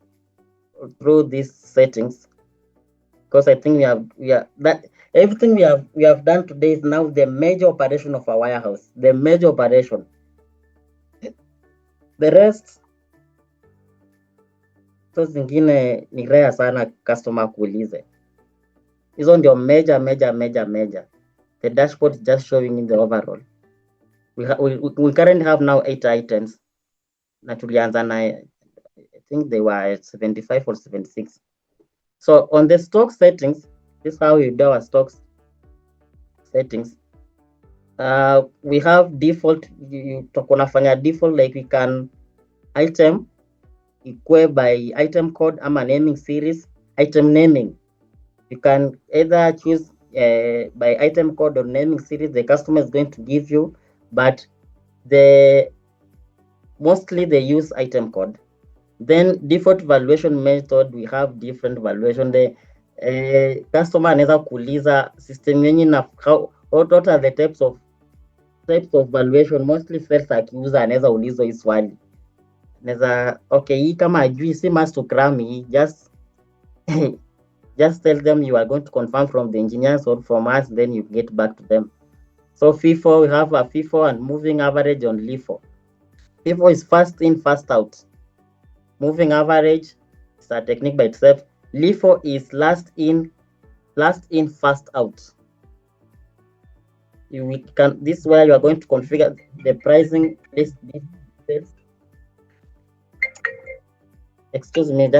these settings, because I think everything we have done today is now the major operation of our warehouse. The major operation. The rest, so zingine ni rare sana customer kuulize. Hizo ndio major. The dashboard is just showing in the overall. We currently have now 8 items. Na tulianza na, I think they were at 75 or 76. So on the stock settings, this is how you do our stocks settings. We have default, tunafanya default, like we can item equal by item code ama naming series. Item naming, you can either choose by item code or naming series the customer is going to give you, but mostly they use item code. Then default valuation method, we have different valuation. The customer anaweza kuuliza system yenye na what are the types of valuation. Mostly sales akiuza anaweza ulizwa hii swali, anaweza okay, hii kama ajui si must to cram hii, just tell them you are going to confirm from the engineers or from us, then you get back to them. So FIFO, we have a FIFO and moving average on LIFO. FIFO is first in, first out. Moving average is a technique by itself. LIFO is last in, first out. This is where you are going to configure the pricing list. Excuse me.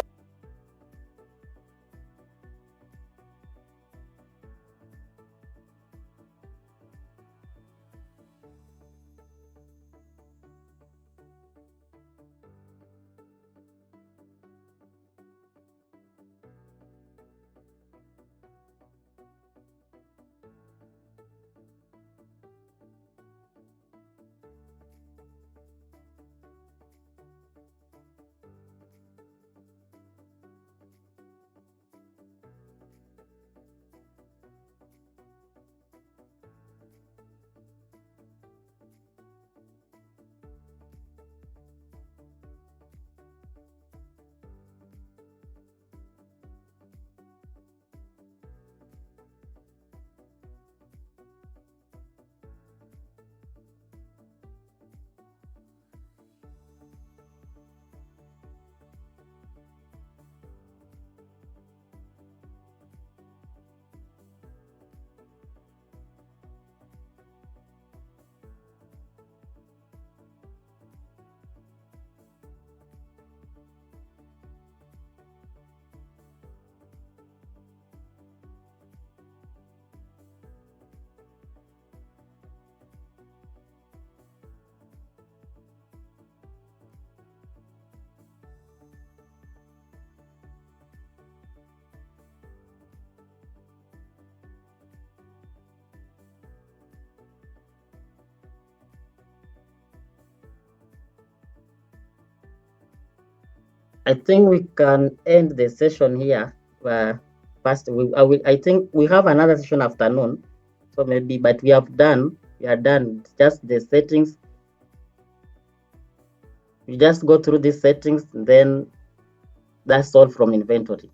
I think we can end the session here. First, I think we have another session afternoon, so maybe, but we are done. It's just the settings. You just go through these settings, then that's all from inventory.